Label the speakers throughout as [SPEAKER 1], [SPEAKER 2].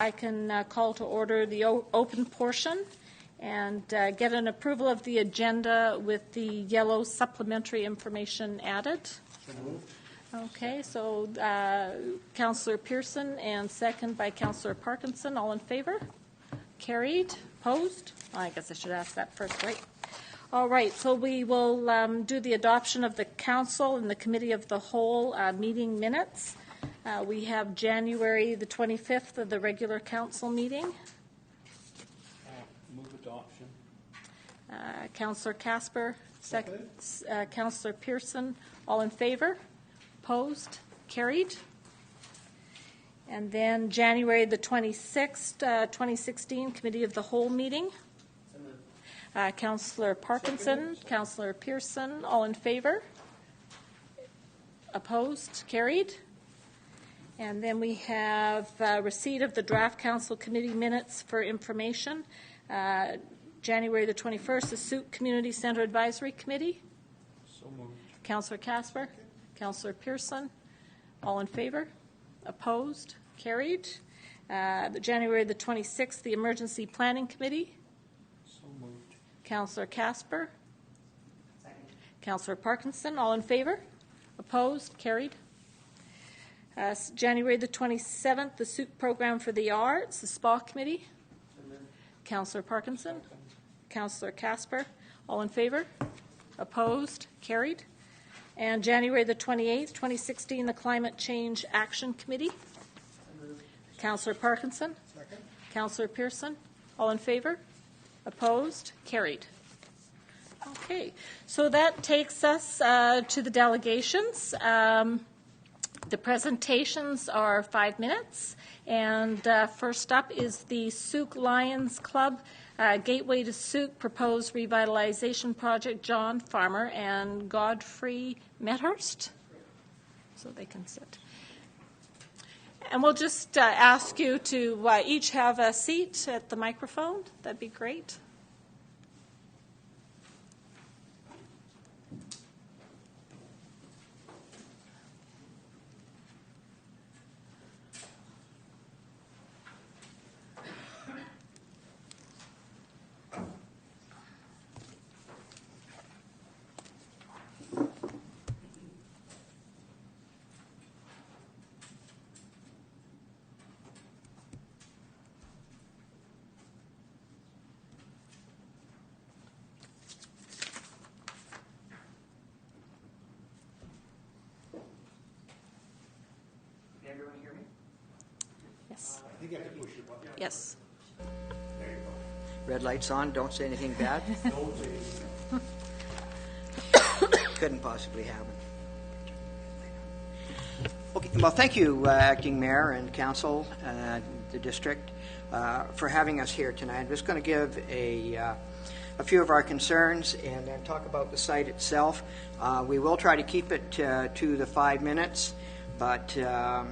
[SPEAKER 1] I can call to order the open portion and get an approval of the agenda with the yellow supplementary information added. Okay, so Councillor Pearson and second by Councillor Parkinson. All in favor? Carried. Opposed? I guess I should ask that first, right? All right, so we will do the adoption of the council and the committee of the whole meeting minutes. We have January the 25th of the regular council meeting.
[SPEAKER 2] Move adoption.
[SPEAKER 1] Councillor Casper, second. Councillor Pearson, all in favor? Opposed? Carried. And then January the 26th, 2016, committee of the whole meeting. Councillor Parkinson, Councillor Pearson, all in favor? Opposed? Carried. And then we have receipt of the draft council committee minutes for information. January the 21st, the Sooke Community Centre Advisory Committee.
[SPEAKER 2] So moved.
[SPEAKER 1] Councillor Casper, Councillor Pearson, all in favor? Opposed? Carried. January the 26th, the Emergency Planning Committee.
[SPEAKER 2] So moved.
[SPEAKER 1] Councillor Casper. Second. Councillor Parkinson, all in favor? Opposed? Carried. January the 27th, the Sooke Program for the Arts, the SPA Committee. Councillor Parkinson. Councillor Casper, all in favor? Opposed? Carried. And January the 28th, 2016, the Climate Change Action Committee. Councillor Parkinson. Second. Councillor Pearson, all in favor? Opposed? Carried. Okay, so that takes us to the delegations. The presentations are 5 minutes, and first up is the Sooke Lions Club Gateway to Sooke Proposed Revitalization Project, John Farmer and Godfrey Medhurst. So they can sit. And we'll just ask you to each have a seat at the microphone. That'd be great.
[SPEAKER 3] Everyone hear me?
[SPEAKER 1] Yes.
[SPEAKER 2] I think you have to push your button.
[SPEAKER 1] Yes.
[SPEAKER 2] There you go.
[SPEAKER 3] Red light's on. Don't say anything bad.
[SPEAKER 2] Don't say
[SPEAKER 3] Couldn't possibly happen. Okay. Well, thank you, Acting Mayor and Council, the district, for having us here tonight. I'm just going to give a few of our concerns and then talk about the site itself. We will try to keep it to the 5 minutes. But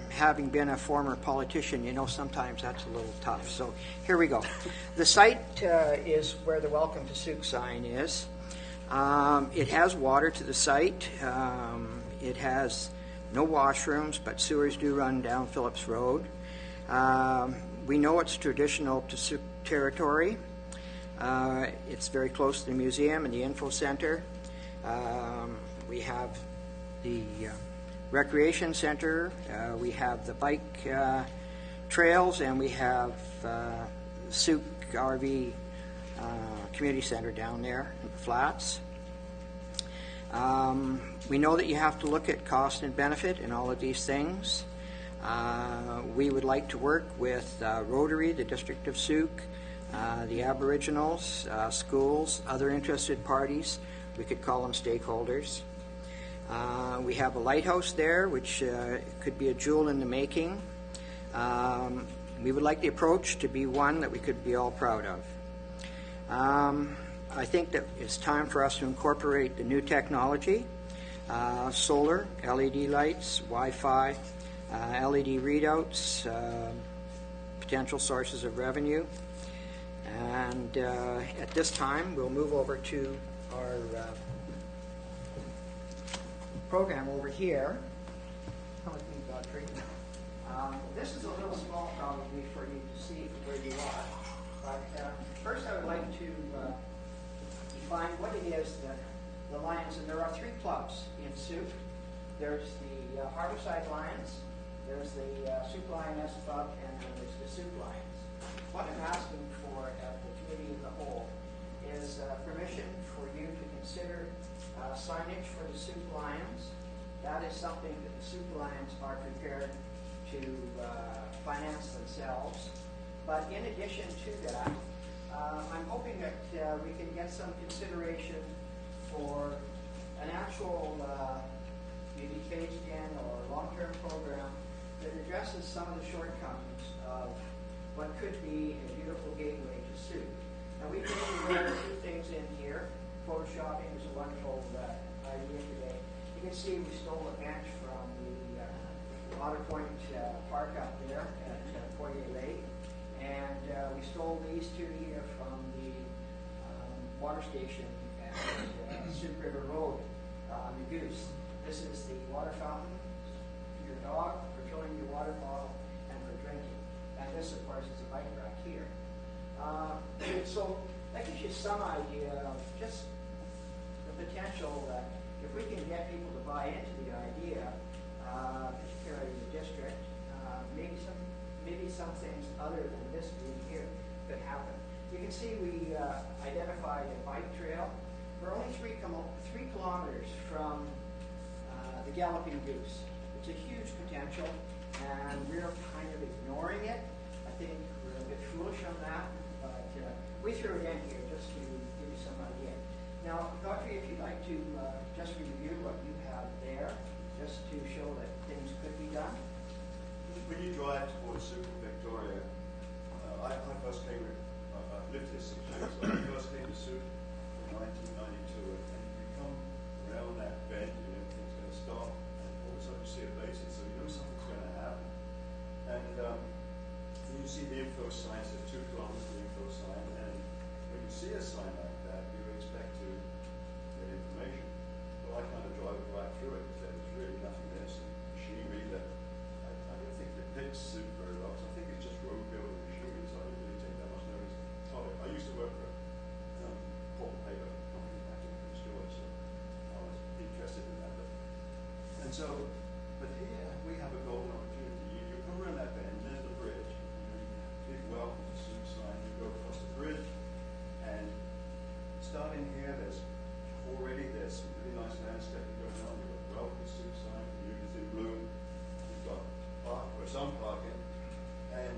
[SPEAKER 3] having been a former politician, you know, sometimes that's a little tough. So here we go. The site is where the Welcome to Sooke sign is. It has water to the site. It has no washrooms, but sewers do run down Phillips Road. We know it's traditional to Sooke territory. It's very close to the museum and the info center. We have the recreation center, we have the bike trails, and we have Sooke RV community center down there in the flats. We know that you have to look at cost and benefit in all of these things. We would like to work with Rotary, the District of Sooke, the Aboriginals, schools, other interested parties. We could call them stakeholders. We have a lighthouse there, which could be a jewel in the making. We would like the approach to be one that we could be all proud of. I think that it's time for us to incorporate the new technology, solar, LED lights, Wi-Fi, LED readouts, potential sources of revenue. And at this time, we'll move over to our program over here. Come with me, Godfrey. This is a little small probably for you to you are. But first I would like to define what it is that the Lions, and there are 3 clubs in Sooke. There's the Harborside Lions, there's the Sooke Lioness Club, and then there's the Sooke Lions. What I'm asking for at the committee of the whole is permission for you to consider signage for the Sooke Lions. That is something that the Sooke Lions are prepared to finance themselves. But in addition to that, I'm hoping that we can get some consideration for an actual maybe phased-in or long-term program that addresses some of the shortcomings of what could be a beautiful gateway to Sooke. Now, we can write a few things in here. Photoshopping is a wonderful idea today. You can see we stole a bench from the Otter Point Park up there at Poirier Lake. And we stole these 2 here from the water station at Sooke River Road on the Goose. This is the water fountain for your dog, for filling your water bottle, and for drinking. And this, of course, is a bike rack here. So that gives you some idea of just the potential that if we can get people to buy into the idea, particularly in the district, maybe some things other than this being here could happen. You can see we identified a bike trail. We're only 3 kilometers from the Galloping Goose. It's a huge potential, and we're kind of ignoring it. I think we're a bit foolish on that, but we threw it in here just to give you some idea. Now, Godfrey, if you'd like to just review what you have there, just to show that things could be done.
[SPEAKER 4] When you drive towards Sooke and Victoria, I first came, I've lived here 6 years, so I first came to Sooke in 1992, and you come around that bend, and everything's going to stop, and all of a sudden you see a basin, so you know something's going to happen. And you see the info sign, says 2 kilometers, the info sign, and when you see a sign like that, you expect to get information. Well, I kind of drive right through it, because there's really nothing there, some machinery that I don't think it depicts Sooke very well, because I think it's just road building machinery, so I didn't really take that much notice of it. I used to work for a pulp and paper company back in Prince George, so I was interested in that. But here we have a golden opportunity. You come around that bend, there's the bridge, big welcome to Sooke sign, you go across the bridge, and starting here, there's some really nice landscaping going on. You've got welcome to Sooke sign, communities in bloom. You've got park or some parking, and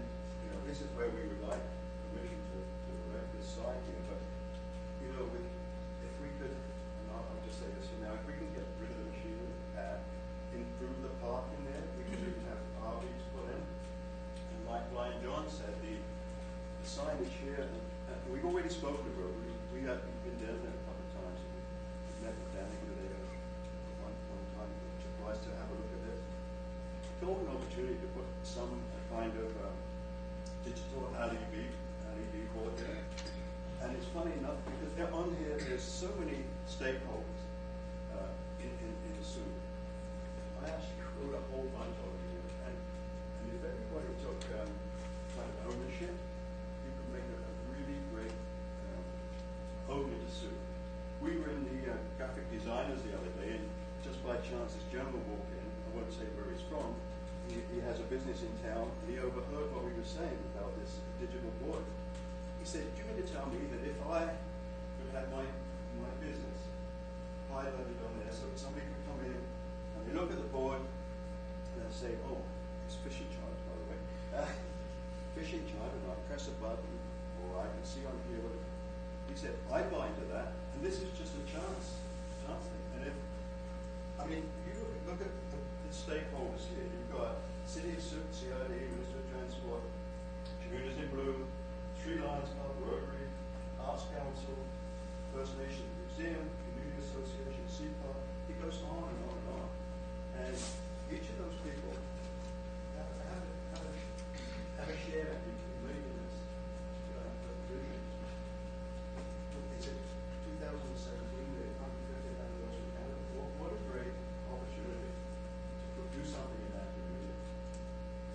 [SPEAKER 4] this is where we would like permission to erect this sign here. But if we could, and I'll just say this for now, if we can get rid of the machinery, improve the parking there, we could even have RVs put in. And like Brian John said, the signage here, and we've already spoken to Rotary. We've been down there a couple of times. We've met with Danny there one time, twice to have a look at it. Golden opportunity to put some kind of digital LED board there. And it's funny enough because they're on here, there's so many stakeholders in Sooke. I actually wrote a whole bunch of them here. And if everybody took kind of ownership, you could make a really great home into Sooke. We were in the graphic designers the other day, and just by chance this gentleman walked in. I won't say where he's from. He has a business in town, and he overheard what we were saying about this digital board. He said, "Do you mean to tell me that if I could have my business highlighted on there, so somebody could come in and they look at the board and they say, oh, it's fishing charge, by the way, fishing charge, and I press a button, or I can see on here what." He said, "I buy into that, and this is just a chance thing." And you look at the stakeholders here. You've got City of Sooke, CID, Minister of Transport, Communities in Bloom, Three Lions Club, Rotary, Arts Council, First Nation Museum, Community Association, CPAR. It goes on and on and on. And each of those people have a share in making this vision. Is it 2017, the 150th anniversary of Canada? What a great opportunity to do something in that community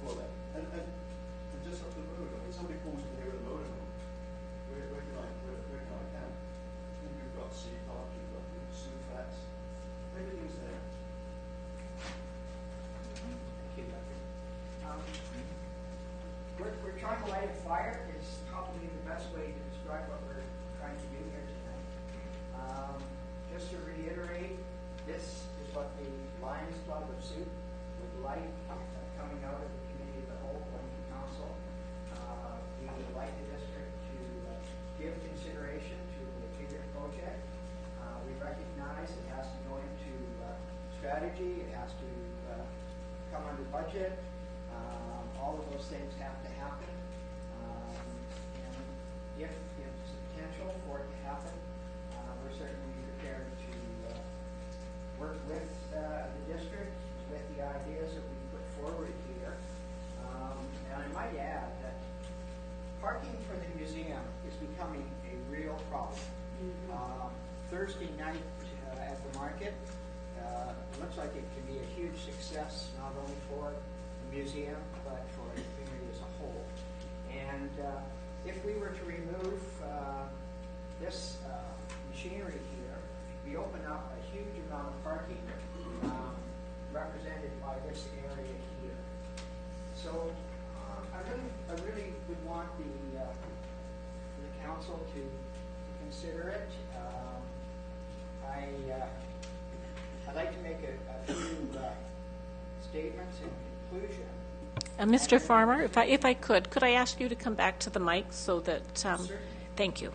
[SPEAKER 4] for that. And
[SPEAKER 3] we're trying to light a fire is probably the best way to describe what we're trying to do here tonight. Just to reiterate, this is what the Lions Club of Soup would like coming out of the committee of the whole, going to council. We would like the district to give consideration to the bigger project. We recognize it has to go into strategy, it has to come under budget. All of those things have to happen. And if there's a potential for it to happen, we're certainly prepared to work with the district, with the ideas that we put forward here. And I might add that parking for the museum is becoming a real problem. Thursday night at the market looks like it can be a huge success, not only for the museum, but for the community as a whole. And if we were to remove this machinery here, we open up a huge amount of parking represented by this area here. So I really would want the council to consider it. I'd like to make a few statements in conclusion.
[SPEAKER 1] Mr. Farmer, if I could I ask you to come back to the mic so that, thank you.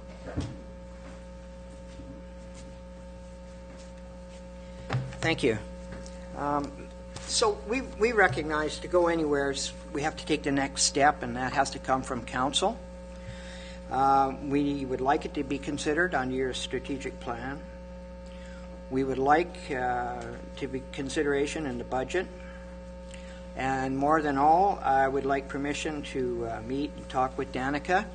[SPEAKER 3] Thank you. So we recognize to go anywhere, we have to take the next step, and that has to come from council. We would like it to be considered under your strategic plan. We would like to be consideration in the budget. And more than all, I would like permission to meet and talk with Danica.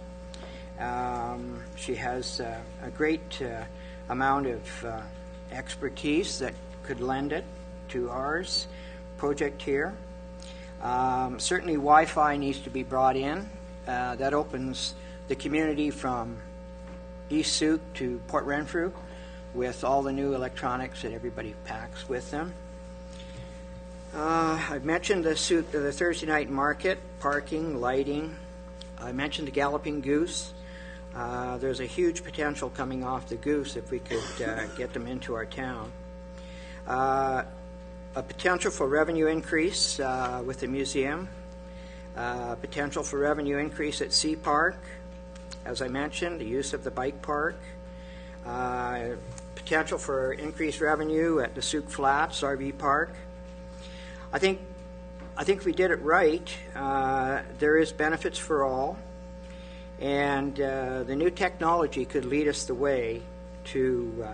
[SPEAKER 3] She has a great amount of expertise that could lend it to ours project here. Certainly Wi-Fi needs to be brought in. That opens the community from East Souk to Port Renfrew with all the new electronics that everybody packs with them. I've mentioned the Thursday night market, parking, lighting. I mentioned the Galloping Goose. There's a huge potential coming off the Goose if we could get them into our town. A potential for revenue increase with the museum. Potential for revenue increase at Sea Park. As I mentioned, the use of the bike park. Potential for increased revenue at the Souk Flats RV Park. I think if we did it right, there is benefits for all, and the new technology could lead us the way to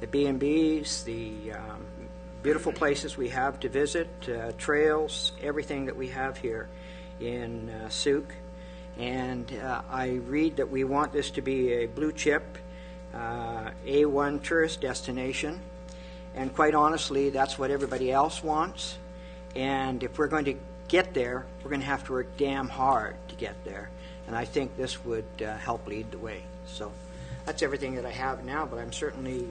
[SPEAKER 3] the B&Bs, the beautiful places we have to visit, trails, everything that we have here in Souk. And I read that we want this to be a blue chip A1 tourist destination, and quite honestly, that's what everybody else wants. And if we're going to get there, we're going to have to work damn hard to get there. And I think this would help lead the way. So that's everything that I have now, but I'm certainly,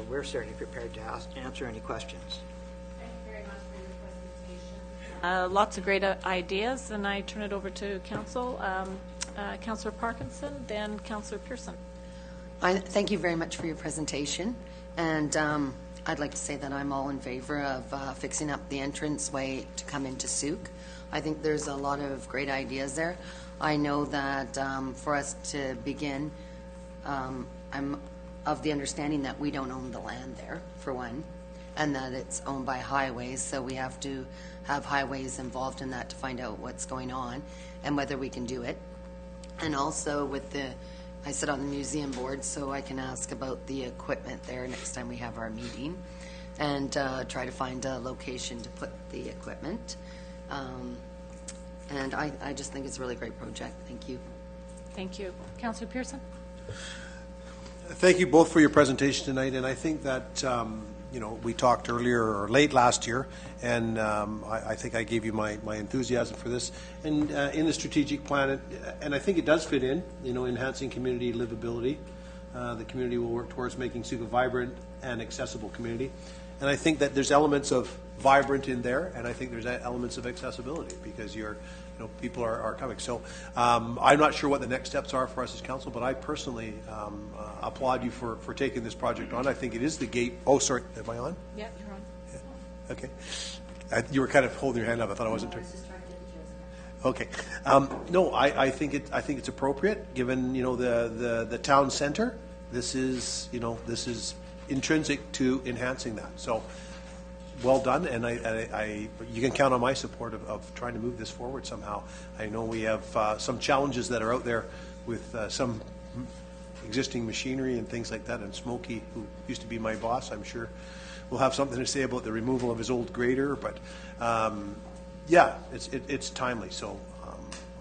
[SPEAKER 3] we're certainly prepared to answer any questions.
[SPEAKER 1] Thank you very much for your presentation. Lots of great ideas, and I turn it over to Council. Councillor Parkinson, then Councillor Pearson.
[SPEAKER 5] Thank you very much for your presentation. And I'd like to say that I'm all in favor of fixing up the entranceway to come into Souk. I think there's a lot of great ideas there. I know that for us to begin, I'm of the understanding that we don't own the land there, for one, and that it's owned by highways, so we have to have highways involved in that to find out what's going on and whether we can do it. And also with the, I sit on the museum board, so I can ask about the equipment there next time we have our meeting, and try to find a location to put the equipment. And I just think it's a really great project. Thank you.
[SPEAKER 1] Thank you. Councillor Pearson?
[SPEAKER 2] Thank you both for your presentation tonight, and I think that we talked earlier or late last year, and I think I gave you my enthusiasm for this. And in the strategic plan, and I think it does fit in, enhancing community livability. The community will work towards making Souk a vibrant and accessible community. And I think that there's elements of vibrant in there, and I think there's elements of accessibility because people are coming. So I'm not sure what the next steps are for us as council, but I personally applaud you for taking this project on. I think it is the gate. Oh, sorry, am I on?
[SPEAKER 1] Yeah, you're on.
[SPEAKER 2] Yeah. Okay. You were kind of holding your hand up. I thought I wasn't. Okay. No, I think it's appropriate given the town center. This is intrinsic to enhancing that. So well done, and you can count on my support of trying to move this forward somehow. I know we have some challenges that are out there with some existing machinery and things like that, and Smokey, who used to be my boss, I'm sure will have something to say about the removal of his old grader, but yeah, it's timely. So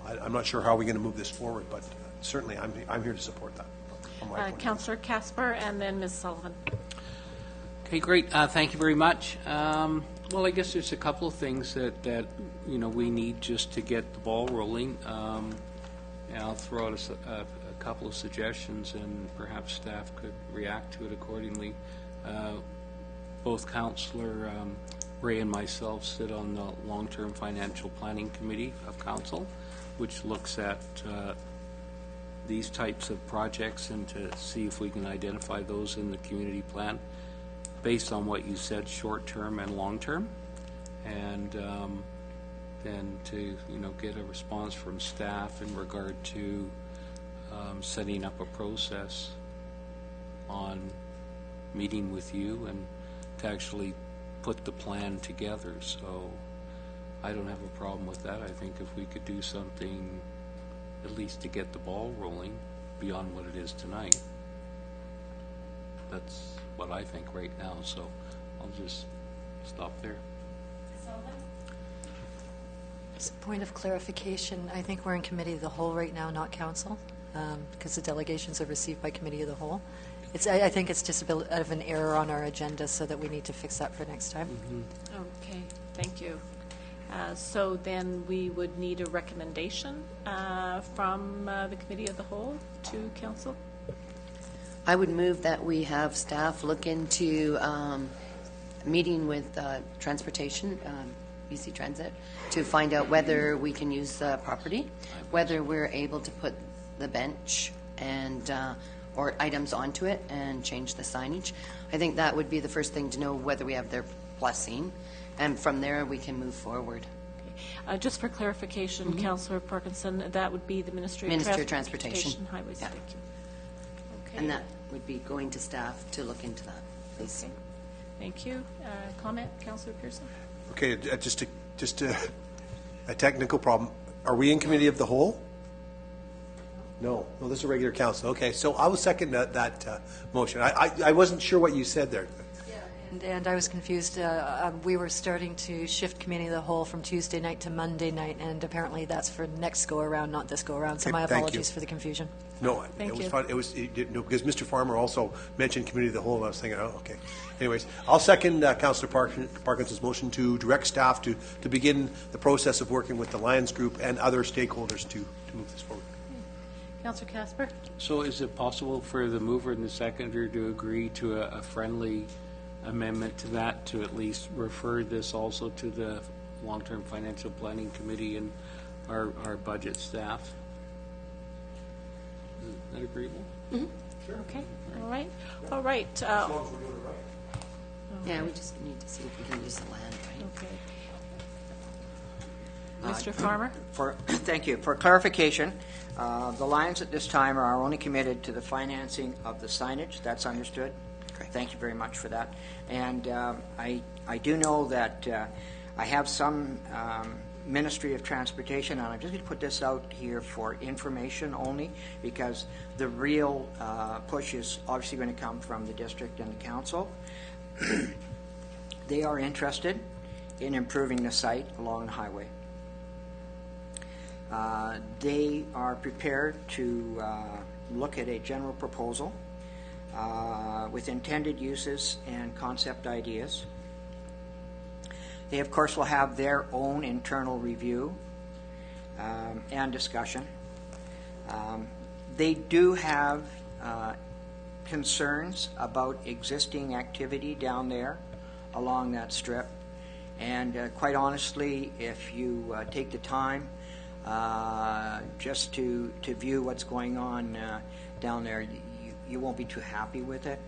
[SPEAKER 2] I'm not sure how we're going to move this forward, but certainly I'm here to support that. From my point of view.
[SPEAKER 1] Councillor Casper and then Ms. Sullivan.
[SPEAKER 6] Okay, great. Thank you very much. Well, I guess there's a couple of things that we need just to get the ball rolling. And I'll throw out a couple of suggestions, and perhaps staff could react to it accordingly. Both Councillor Ray and myself sit on the Long-Term Financial Planning Committee of Council, which looks at these types of projects and to see if we can identify those in the community plan based on what you said, short-term and long-term, and then to get a response from staff in regard to setting up a process on meeting with you and to actually put the plan together. So I don't have a problem with that. I think if we could do something at least to get the ball rolling beyond what it is tonight, that's what I think right now. So I'll just stop there.
[SPEAKER 7] Just a point of clarification, I think we're in committee of the whole right now, not council, because the delegations are received by committee of the whole. I think it's just a bit of an error on our agenda, so that we need to fix that for next time.
[SPEAKER 1] Okay, thank you. So then we would need a recommendation from the Committee of the Whole to Council.
[SPEAKER 5] I would move that we have staff look into meeting with transportation, BC Transit, to find out whether we can use the property, whether we're able to put the bench and or items onto it and change the signage. I think that would be the first thing to know whether we have their blessing, and from there we can move forward.
[SPEAKER 1] Just for clarification, Councillor Parkinson, that would be the Ministry of Transportation. Highways.
[SPEAKER 5] Yeah.
[SPEAKER 1] Thank you. Okay.
[SPEAKER 5] And that would be going to staff to look into that, please.
[SPEAKER 1] Okay. Thank you. Comment, Councillor Pearson?
[SPEAKER 2] Okay, just a technical problem. Are we in committee of the whole? No, this is a regular council. Okay, so I will second that motion. I wasn't sure what you said there.
[SPEAKER 7] And I was confused. We were starting to shift committee of the whole from Tuesday night to Monday night, and apparently that's for next go-around, not this go-around. So
[SPEAKER 2] Okay,
[SPEAKER 7] my
[SPEAKER 2] thank you.
[SPEAKER 7] apologies for the confusion.
[SPEAKER 2] No,
[SPEAKER 1] Thank
[SPEAKER 2] it was
[SPEAKER 1] you.
[SPEAKER 2] fun. Because Mr. Farmer also mentioned committee of the whole, and I was thinking, oh, okay. Anyways, I'll second Councillor Parkinson's motion to direct staff to begin the process of working with the Lions Group and other stakeholders to move this forward.
[SPEAKER 1] Councillor Casper?
[SPEAKER 6] So is it possible for the mover and the seconder to agree to a friendly amendment to that, to at least refer this also to the Long-Term Financial Planning Committee and our budget staff? Is that agreeable?
[SPEAKER 1] Okay, all right. All right.
[SPEAKER 5] Yeah, we just need to see if we can use the land, right?
[SPEAKER 1] Okay. Mr. Farmer?
[SPEAKER 3] Thank you. For clarification, the Lions at this time are only committed to the financing of the signage. That's understood?
[SPEAKER 5] Correct.
[SPEAKER 3] Thank you very much for that. And I do know that I have some Ministry of Transportation, and I'm just going to put this out here for information only, because the real push is obviously going to come from the district and the council. They are interested in improving the site along the highway. They are prepared to look at a general proposal with intended uses and concept ideas. They, of course, will have their own internal review and discussion. They do have concerns about existing activity down there along that strip, And quite honestly, if you take the time just to view what's going on down there, you won't be too happy with it.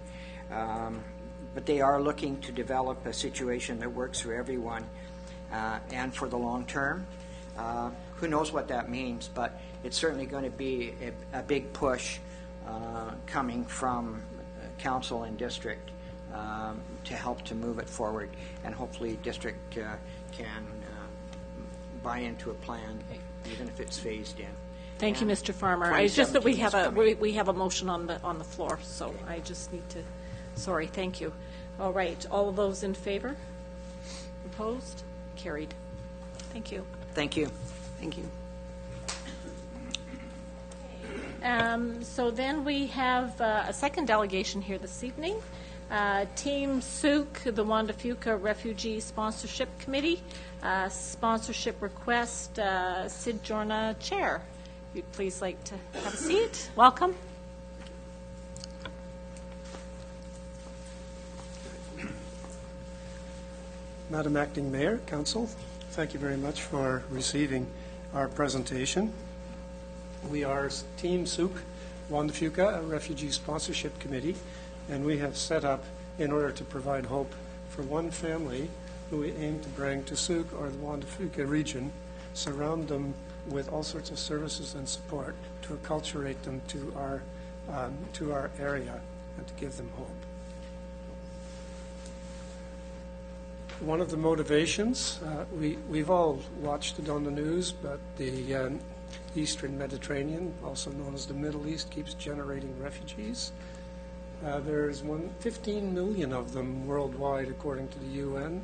[SPEAKER 3] But they are looking to develop a situation that works for everyone and for the long term. Who knows what that means, but it's certainly going to be a big push coming from council and district to help to move it forward, and hopefully district can buy into a plan, even if it's phased in.
[SPEAKER 1] Thank you,
[SPEAKER 3] And
[SPEAKER 1] Mr. Farmer. It's just that we
[SPEAKER 3] 2017
[SPEAKER 1] have
[SPEAKER 3] is coming.
[SPEAKER 1] we have a motion on the floor, so I just need to, sorry, thank you. All right, all of those in favor? Opposed? Carried. Thank you.
[SPEAKER 3] Thank you.
[SPEAKER 5] Thank you.
[SPEAKER 1] So then we have a second delegation here this evening. Team Souk, the Juan de Fuca Refugee Sponsorship Committee. Sponsorship request, Sid Jorna, Chair. If you'd please like to have a seat. Welcome.
[SPEAKER 8] Madam Acting Mayor, Council, thank you very much for receiving our presentation. We are Team Souk, Juan de Fuca, a Refugee Sponsorship Committee, and we have set up in order to provide hope for one family who we aim to bring to Souk or the Juan de Fuca region, surround them with all sorts of services and support to acculturate them to our area and to give them hope. One of the motivations, we've all watched it on the news, but the Eastern Mediterranean, also known as the Middle East, keeps generating refugees. There's 15 million of them worldwide, according to the UN.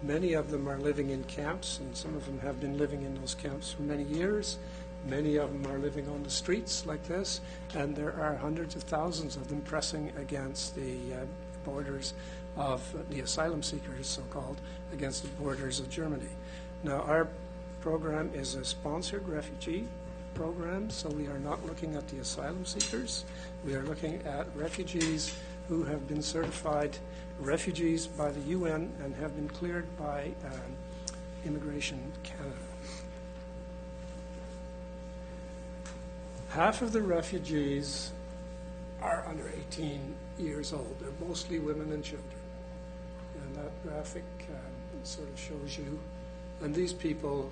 [SPEAKER 8] Many of them are living in camps, and some of them have been living in those camps for many years. Many of them are living on the streets like this, and there are hundreds of thousands of them pressing against the borders of the asylum seekers, so-called, against the borders of Germany. Now, our program is a sponsored refugee program, so we are not looking at the asylum seekers. We are looking at refugees who have been certified refugees by the UN and have been cleared by Immigration Canada. Half of the refugees are under 18 years old. They're mostly women and children. And that graphic sort of shows you. And these people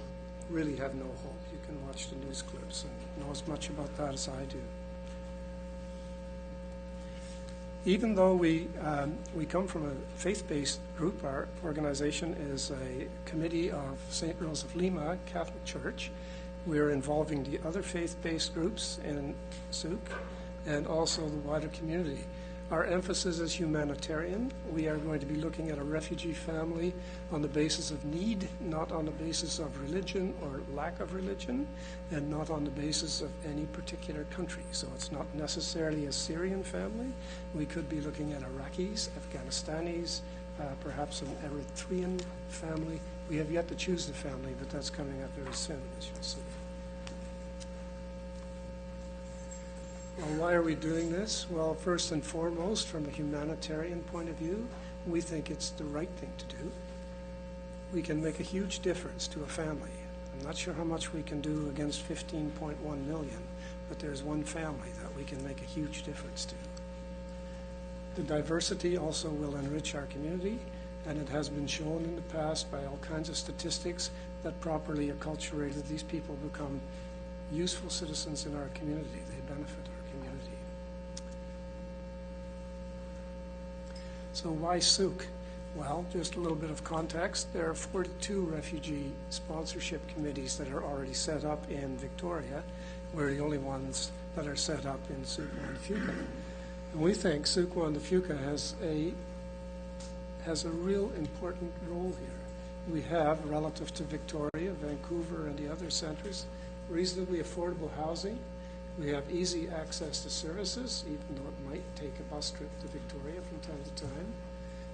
[SPEAKER 8] really have no hope. You can watch the news clips and know as much about that as I do. Even though we come from a faith-based group, our organization is a committee of St. Rose of Lima Catholic Church. We're involving the other faith-based groups in Souk and also the wider community. Our emphasis is humanitarian. We are going to be looking at a refugee family on the basis of need, not on the basis of religion or lack of religion, and not on the basis of any particular country. So it's not necessarily a Syrian family. We could be looking at Iraqis, Afghanistanis, perhaps an Eritrean family. We have yet to choose the family, but that's coming up very soon, as you'll see. Well, why are we doing this? Well, first and foremost, from a humanitarian point of view, we think it's the right thing to do. We can make a huge difference to a family. I'm not sure how much we can do against 15.1 million, but there's one family that we can make a huge difference to. The diversity also will enrich our community, and it has been shown in the past by all kinds of statistics that properly acculturated, these people become useful citizens in our community. They benefit our community. So why Souk? Well, just a little bit of context. There are 42 refugee sponsorship committees that are already set up in Victoria. We're the only ones that are set up in Souk Juan de Fuca. And we think Souk Juan de Fuca has a real important role here. We have, relative to Victoria, Vancouver, and the other centres, reasonably affordable housing. We have easy access to services, even though it might take a bus trip to Victoria from time to time.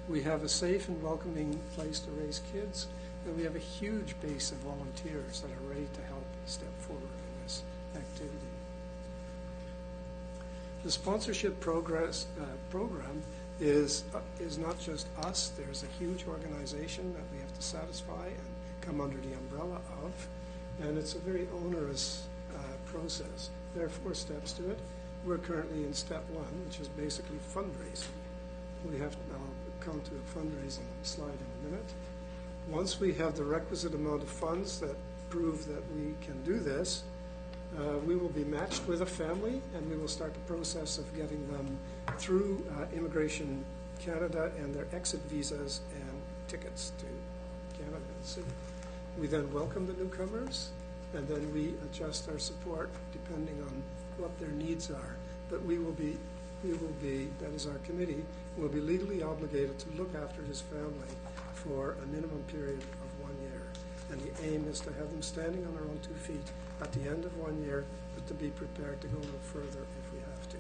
[SPEAKER 8] We have a safe and welcoming place to raise kids, and we have a huge base of volunteers that are ready to help step forward in this activity. The sponsorship program is not just us. There's a huge organization that we have to satisfy and come under the umbrella of, and it's a very onerous process. There are 4 steps to it. We're currently in step 1, which is basically fundraising. I'll come to a fundraising slide in a minute. Once we have the requisite amount of funds that prove that we can do this, we will be matched with a family, and we will start the process of getting them through Immigration Canada and their exit visas and tickets to Canada. So we then welcome the newcomers, and then we adjust our support depending on what their needs are. But we will be, that is our committee, will be legally obligated to look after his family for a minimum period of 1 year. And the aim is to have them standing on their own 2 feet at the end of 1 year, but to be prepared to go no further if we have to.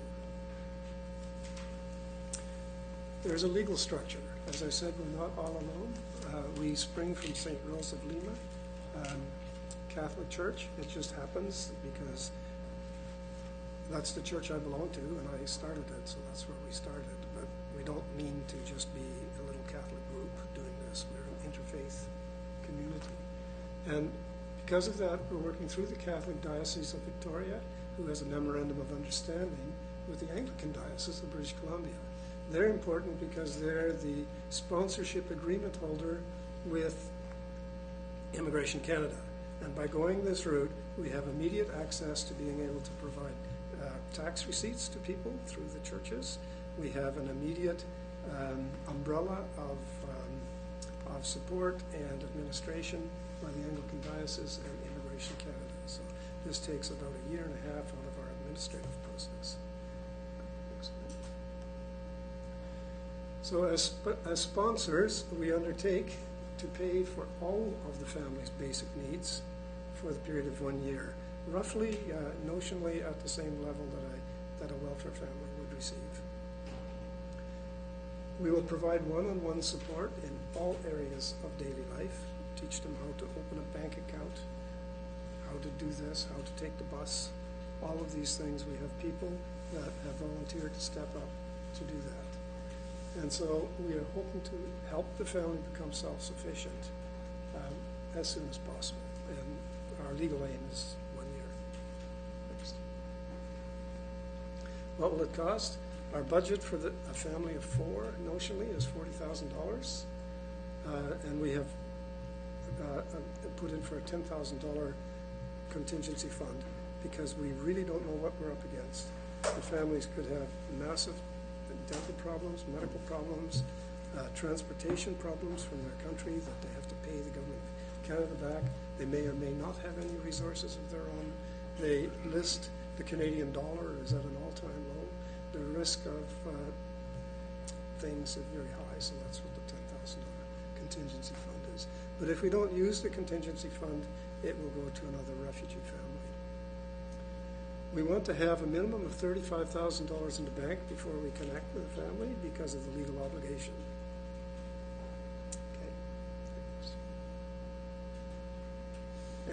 [SPEAKER 8] There's a legal structure. As I said, we're not all alone. We spring from St. Rose of Lima, Catholic Church. It just happens because that's the church I belong to, and I started it, so that's where we started. But we don't mean to just be a little Catholic group doing this. We're an interfaith community. And because of that, we're working through the Catholic Diocese of Victoria, who has a memorandum of understanding with the Anglican Diocese of British Columbia. They're important because they're the sponsorship agreement holder with Immigration Canada. And by going this route, we have immediate access to being able to provide tax receipts to people through the churches. We have an immediate umbrella of support and administration by the Anglican Diocese and Immigration Canada. So this takes about a year and a half out of our administrative process. So as sponsors, we undertake to pay for all of the family's basic needs for the period of 1 year, roughly, notionally at the same level that a welfare family would receive. We will provide one-on-one support in all areas of daily life, teach them how to open a bank account, how to do this, how to take the bus, all of these things. We have people that have volunteered to step up to do that. And so we are hoping to help the family become self-sufficient as soon as possible. And our legal aim is 1 year. Next. What will it cost? Our budget for a family of 4 notionally is $40,000. And we have put in for a $10,000 contingency fund because we really don't know what we're up against. The families could have massive dental problems, medical problems, transportation problems from their country that they have to pay the government of Canada back. They may or may not have any resources of their own. They list the Canadian dollar is at an all-time low. The risk of things is very high, so that's what the $10,000 contingency fund is. But if we don't use the contingency fund, it will go to another refugee family. We want to have a minimum of $35,000 in the bank before we connect with the family because of the legal obligation. Okay.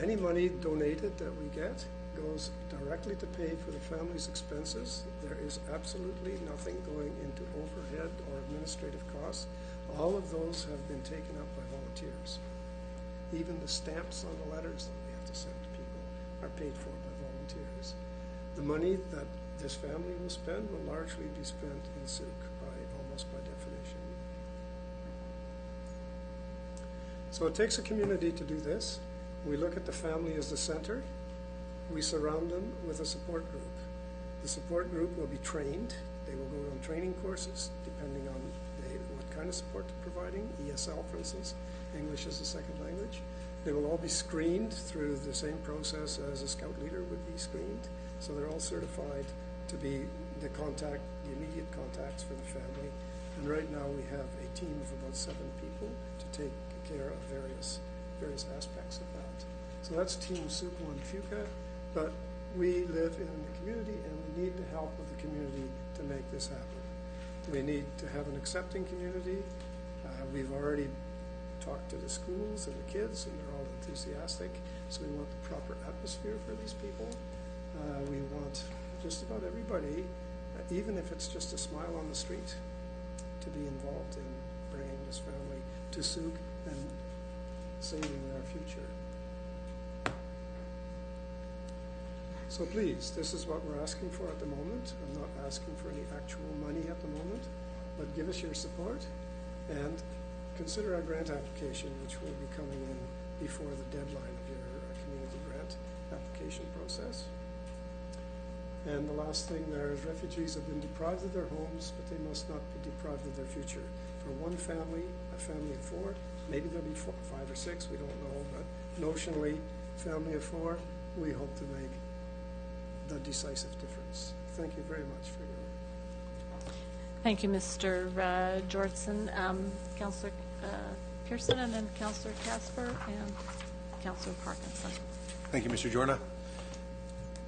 [SPEAKER 8] Any money donated that we get goes directly to pay for the family's expenses. There is absolutely nothing going into overhead or administrative costs. All of those have been taken up by volunteers. Even the stamps on the letters that we have to send to people are paid for by volunteers. The money that this family will spend will largely be spent in Sooke, almost by definition. So it takes a community to do this. We look at the family as the center. We surround them with a support group. The support group will be trained. They will go on training courses, depending on what kind of support they're providing, ESL, for instance, English as a second language. They will all be screened through the same process as a scout leader would be screened. So they're all certified to be the immediate contacts for the family. And right now we have a team of about 7 people to take care of various aspects of that. So that's Team Sooke 1 Fuca, but we live in the community and we need the help of the community to make this happen. We need to have an accepting community. We've already talked to the schools and the kids, and they're all enthusiastic. So we want the proper atmosphere for these people. We want just about everybody, even if it's just a smile on the street, to be involved in bringing this family to Souk and saving their future. So please, this is what we're asking for at the moment. I'm not asking for any actual money at the moment, but give us your support and consider our grant application, which will be coming in before the deadline of your community grant application process. And the last thing there is refugees have been deprived of their homes, but they must not be deprived of their future. For one family, a family of four, maybe there'll be 5 or 6, we don't know, but notionally, family of 4, we hope to make the decisive difference. Thank you very much for your.
[SPEAKER 1] Thank you, Mr. Jordison. Councillor Pearson, and then Councillor Casper, and Councillor Parkinson.
[SPEAKER 2] Thank you, Mr. Jorna.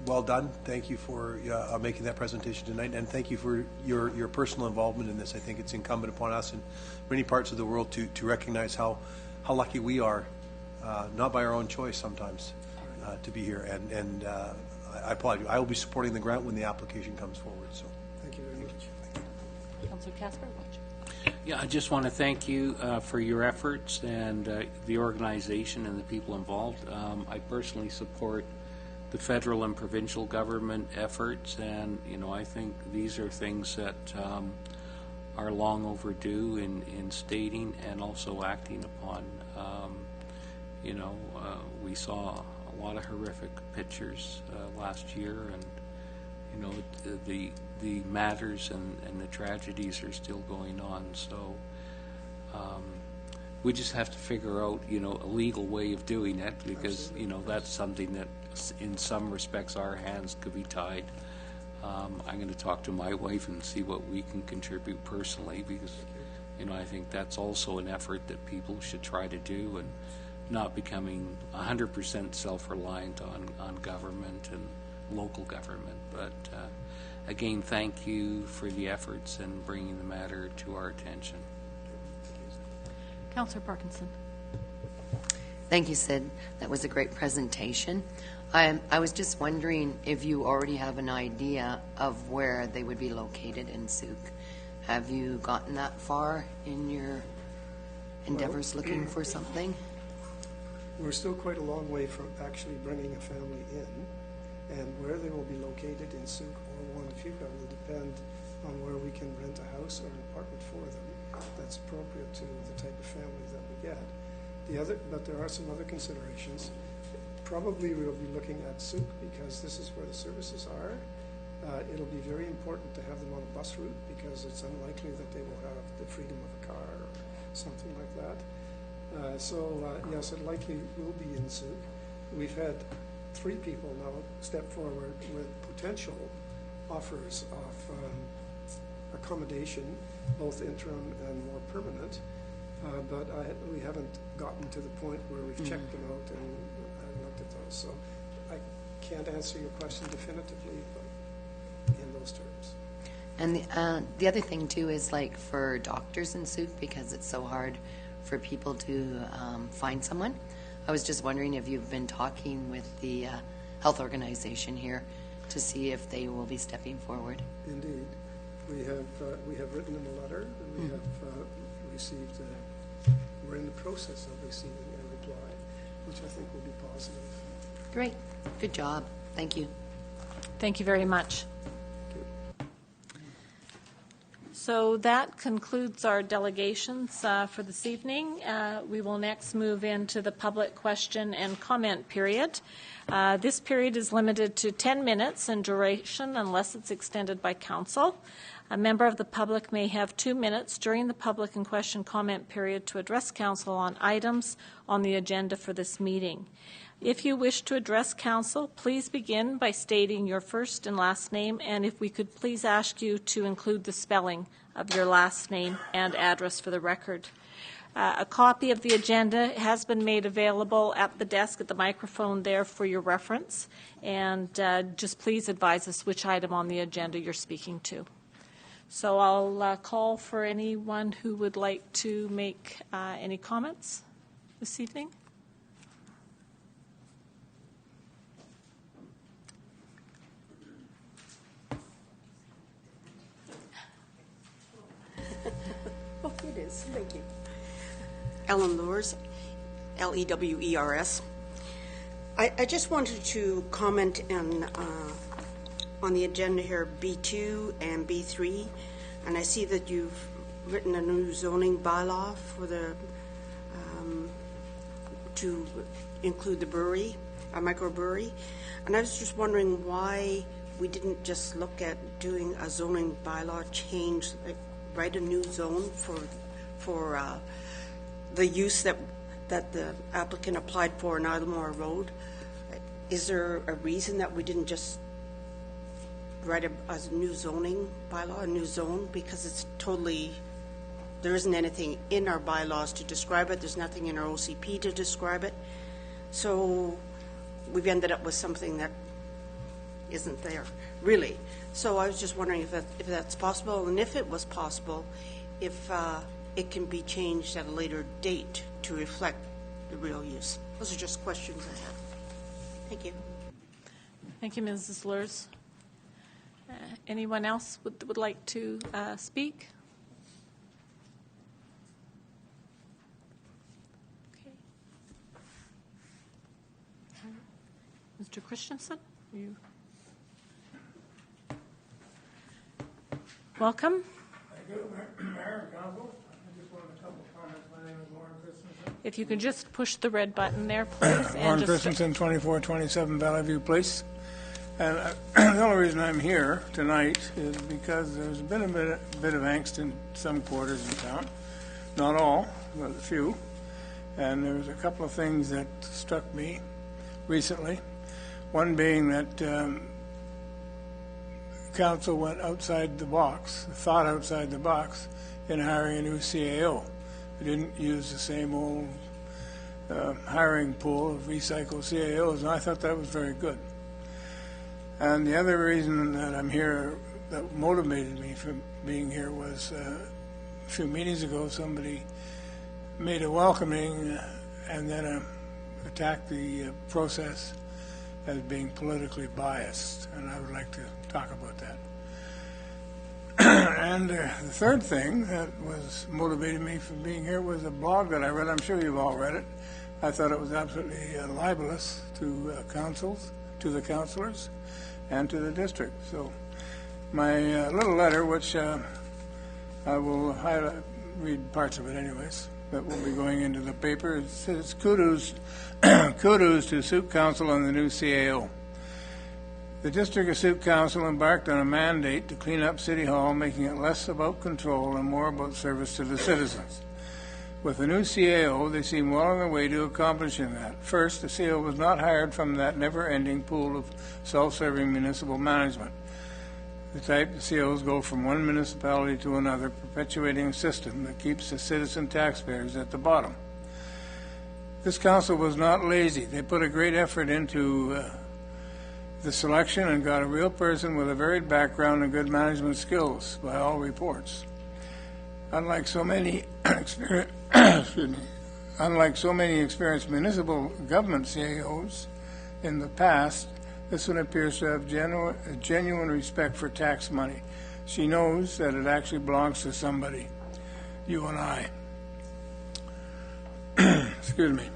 [SPEAKER 2] Well done. Thank you for making that presentation tonight, and thank you for your personal involvement in this. I think it's incumbent upon us in many parts of the world to recognize how lucky we are, not by our own choice sometimes, to be here. And I applaud you. I will be supporting the grant when the application comes forward. So
[SPEAKER 8] Thank you very much.
[SPEAKER 1] Councillor Casper, watch.
[SPEAKER 6] Yeah, I just want to thank you for your efforts and the organization and the people involved. I personally support the federal and provincial government efforts, and I think these are things that are long overdue in stating and also acting upon. We saw a lot of horrific pictures last year, and the matters and the tragedies are still going on. So we just have to figure out, a legal way of doing it, because that's something that, in some respects, our hands could be tied. I'm going to talk to my wife and see what we can contribute personally, because I think that's also an effort that people should try to do, and not becoming 100% self-reliant on government and local government. But again, thank you for the efforts and bringing the matter to our attention.
[SPEAKER 1] Councillor Parkinson.
[SPEAKER 5] Thank you, Sid. That was a great presentation. I was just wondering if you already have an idea of where they would be located in Souk. Have you gotten that far in your endeavors looking for something?
[SPEAKER 8] We're still quite a long way from actually bringing a family in, and where they will be located in Souk or Wanufica will depend on where we can rent a house or an apartment for them that's appropriate to the type of family that we get. But there are some other considerations. Probably we'll be looking at Souk because this is where the services are. It'll be very important to have them on a bus route because it's unlikely that they will have the freedom of a car or something like that. Yes, it likely will be in Souk. We've had 3 people now step forward with potential offers of accommodation, both interim and more permanent, but we haven't gotten to the point where we've checked them out and looked at those. So I can't answer your question definitively, but in those terms.
[SPEAKER 5] And the other thing too is like for doctors in Souk, because it's so hard for people to find someone. I was just wondering if you've been talking with the health organization here to see if they will be stepping forward.
[SPEAKER 8] Indeed. We have written them a letter, and we have received, we're in the process of receiving a reply, which I think will be positive.
[SPEAKER 5] Great. Good job. Thank you.
[SPEAKER 1] Thank you very much. So that concludes our delegations for this evening. We will next move into the public question and comment period. This period is limited to 10 minutes in duration unless it's extended by council. A member of the public may have 2 minutes during the public and question comment period to address council on items on the agenda for this meeting. If you wish to address council, please begin by stating your first and last name, and if we could please ask you to include the spelling of your last name and address for the record. A copy of the agenda has been made available at the desk at the microphone there for your reference, and just please advise us which item on the agenda you're speaking to. So I'll call for anyone who would like to make any comments this evening. It is, thank you.
[SPEAKER 9] Ellen Lewers, Lewers. I just wanted to comment on the agenda here, B2 and B3, and I see that you've written a new zoning bylaw for the to include the brewery, a microbrewery, and I was just wondering why we didn't just look at doing a zoning bylaw change, like write a new zone for the use that the applicant applied for in Idlemore Road. Is there a reason that we didn't just write a new zoning bylaw, a new zone? Because it's totally, there isn't anything in our bylaws to describe it. There's nothing in our OCP to describe it. So we've ended up with something that isn't there, really. So I was just wondering if that's possible, and if it was possible, if it can be changed at a later date to reflect the real use. Those are just questions I have. Thank you.
[SPEAKER 1] Thank you, Mrs. Lurs. Anyone else would like to speak? Okay. Mr. Christensen, you. Welcome.
[SPEAKER 10] Thank you, Mayor and Council. I just wanted a couple of comments. My name is Warren Christensen.
[SPEAKER 1] If you could just push the red button there, please.
[SPEAKER 10] Warren Christensen, 2427 Valley View Place. And the only reason I'm here tonight is because there's been a bit of angst in some quarters in town. Not all, but a few. And there was a couple of things that struck me recently. One being that council went outside the box, thought outside the box in hiring a new CAO. They didn't use the same old hiring pool of recycled CAOs, and I thought that was very good. And the other reason that I'm here, that motivated me from being here, was a few meetings ago somebody made a welcoming and then attacked the process as being politically biased, and I would like to talk about that. And the third thing that was motivating me from being here was a blog that I read. I'm sure you've all read it. I thought it was absolutely libelous to councils, to the councillors, and to the district. So my little letter, which I will read parts of it anyways, that will be going into the paper. It says, kudos to Sault Council on the new CAO. The District of Sault Council embarked on a mandate to clean up City Hall, making it less about control and more about service to the citizens. With the new CAO, they seem well on their way to accomplishing that. First, the CAO was not hired from that never-ending pool of self-serving municipal management. The type the CAOs go from one municipality to another, perpetuating a system that keeps the citizen taxpayers at the bottom. This council was not lazy. They put a great effort into the selection and got a real person with a varied background and good management skills by all reports. Unlike so many experienced municipal government CAOs in the past, this one appears to have genuine respect for tax money. She knows that it actually belongs to somebody, you and I. Excuse me.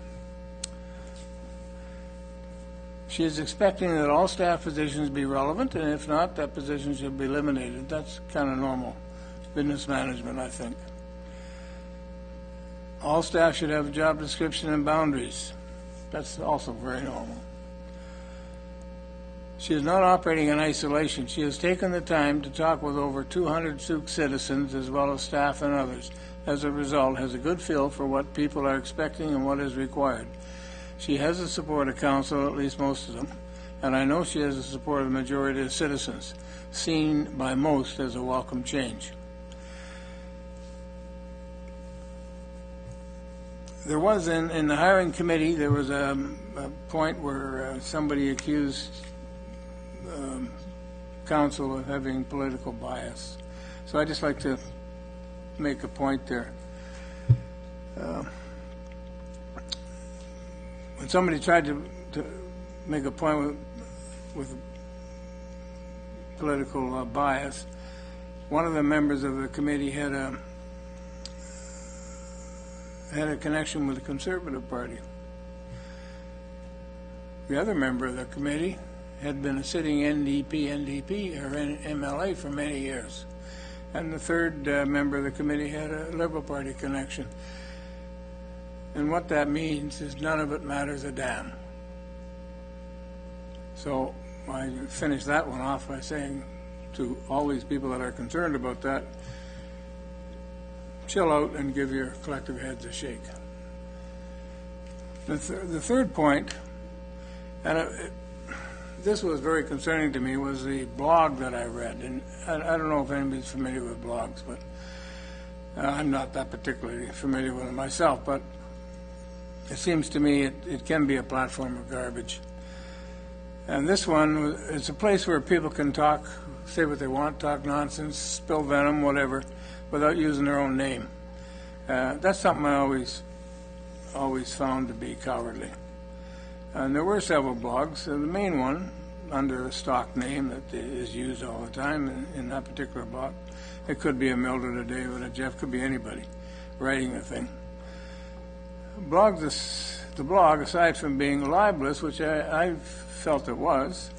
[SPEAKER 10] She is expecting that all staff positions be relevant, and if not, that position should be eliminated. That's kind of normal business management, I think. All staff should have a job description and boundaries. That's also very normal. She is not operating in isolation. She has taken the time to talk with over 200 Sault citizens as well as staff and others. As a result, has a good feel for what people are expecting and what is required. She has the support of council, at least most of them, and I know she has the support of the majority of citizens, seen by most as a welcome change. There was, in the hiring committee, there was a point where somebody accused council of having political bias. So I'd just like to make a point there. When somebody tried to make a point with political bias, one of the members of the committee had had a connection with the Conservative Party. The other member of the committee had been a sitting NDP or MLA for many years. And the third member of the committee had a Liberal Party connection. And what that means is none of it matters a damn. So I finished that one off by saying to all these people that are concerned about that, chill out and give your collective heads a shake. The third point, and this was very concerning to me, was the blog that I read. And I don't know if anybody's familiar with blogs, but I'm not that particularly familiar with them myself, but it seems to me it can be a platform of garbage. And this one is a place where people can talk, say what they want, talk nonsense, spill venom, whatever, without using their own name. That's something I always found to be cowardly. And there were several blogs. The main one, under a stock name that is used all the time in that particular blog, it could be a Mildred, a David, a Jeff, could be anybody writing the thing. The blog, aside from being libelous, which I felt it was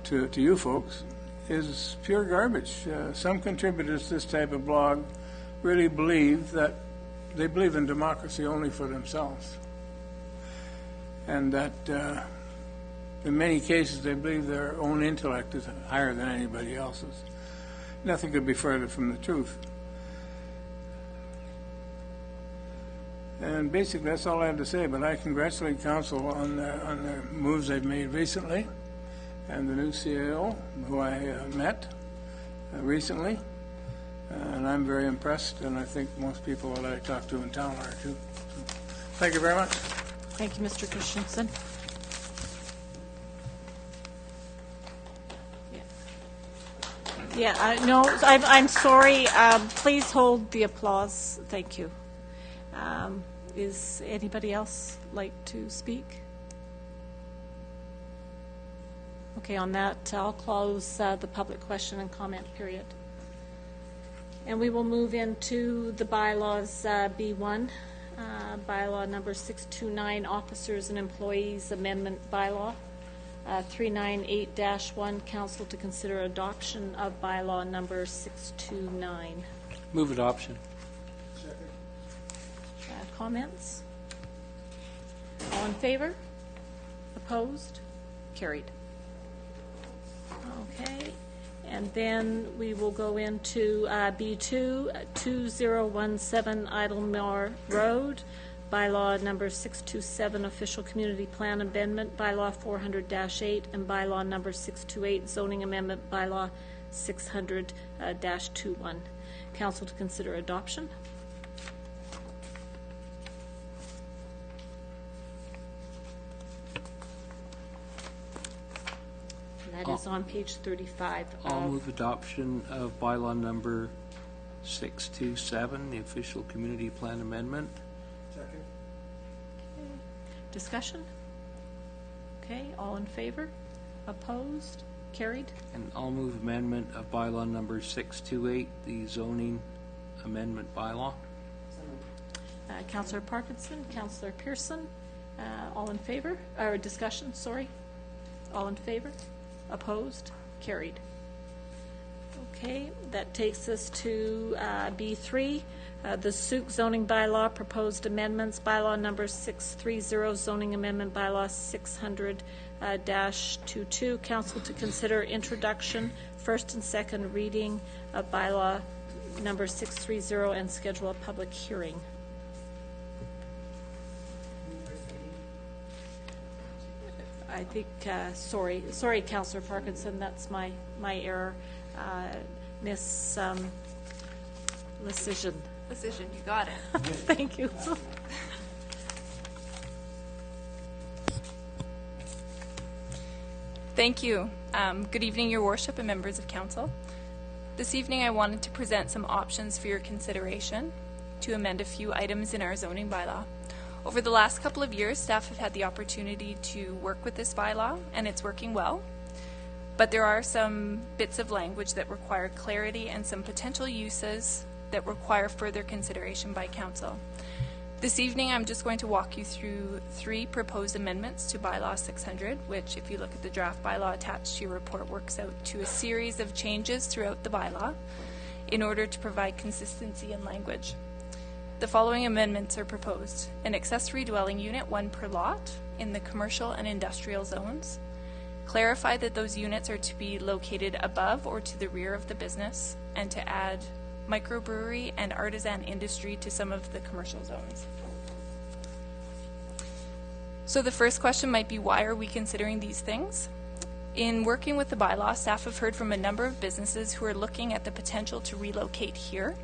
[SPEAKER 10] to you folks, is pure garbage. Some contributors to this type of blog really believe that they believe in democracy only for themselves, and that in many cases they believe their own intellect is higher than anybody else's. Nothing could be further from the truth. And basically, that's all I have to say. But I congratulate Council on the moves they've made recently, and the new CAO, who I met recently. And I'm very impressed, and I think most people that I talk to in town are too. So, thank you very much.
[SPEAKER 1] Thank you, Mr. Christensen. Yeah, no, I'm sorry. Please hold the applause. Thank you. Is anybody else like to speak? Okay, on that, I'll close the public question and comment period. And we will move into the bylaws B1, bylaw number 629, Officers and Employees Amendment Bylaw. 398-1, Council to consider adoption of bylaw number 629.
[SPEAKER 6] Move adoption.
[SPEAKER 1] Comments? All in favor? Opposed? Carried. Okay. And then we will go into B2, 2017 Idlemore Road, bylaw number 627, Official Community Plan Amendment, bylaw 400-8, and bylaw number 628, Zoning Amendment, bylaw 600-21. Council to consider adoption. That is on page 35.
[SPEAKER 6] I'll move adoption of bylaw number 627, the Official Community Plan Amendment.
[SPEAKER 2] Second.
[SPEAKER 1] Discussion? Okay, all in favor? Opposed? Carried?
[SPEAKER 6] And I'll move amendment of bylaw number 628, the Zoning Amendment Bylaw.
[SPEAKER 1] Councillor Parkinson, Councillor Pearson, all in favor? Or discussion, sorry. All in favor? Opposed? Carried. Okay, that takes us to B3, the Souk zoning bylaw, proposed amendments, bylaw number 630, zoning amendment bylaw 600-22. Council to consider introduction, first and second reading of bylaw number 630 and schedule a public hearing. I think, sorry, Councillor Parkinson, that's my error. Miss Lecision.
[SPEAKER 11] Lecision, you got it.
[SPEAKER 1] Thank you.
[SPEAKER 11] Thank you. Good evening, Your Worship and members of Council. This evening I wanted to present some options for your consideration to amend a few items in our zoning bylaw. Over the last couple of years, staff have had the opportunity to work with this bylaw, and it's working well. But there are some bits of language that require clarity and some potential uses that require further consideration by Council. This evening, I'm just going to walk you through 3 proposed amendments to Bylaw 600, which, if you look at the draft bylaw attached to your report, works out to a series of changes throughout the bylaw in order to provide consistency in language. The following amendments are proposed. An accessory dwelling unit, 1 per lot, in the commercial and industrial zones. Clarify that those units are to be located above or to the rear of the business, and to add microbrewery and artisan industry to some of the commercial zones. So the first question might be, why are we considering these things? In working with the bylaw, staff have heard from a number of businesses who are looking at the potential to relocate here.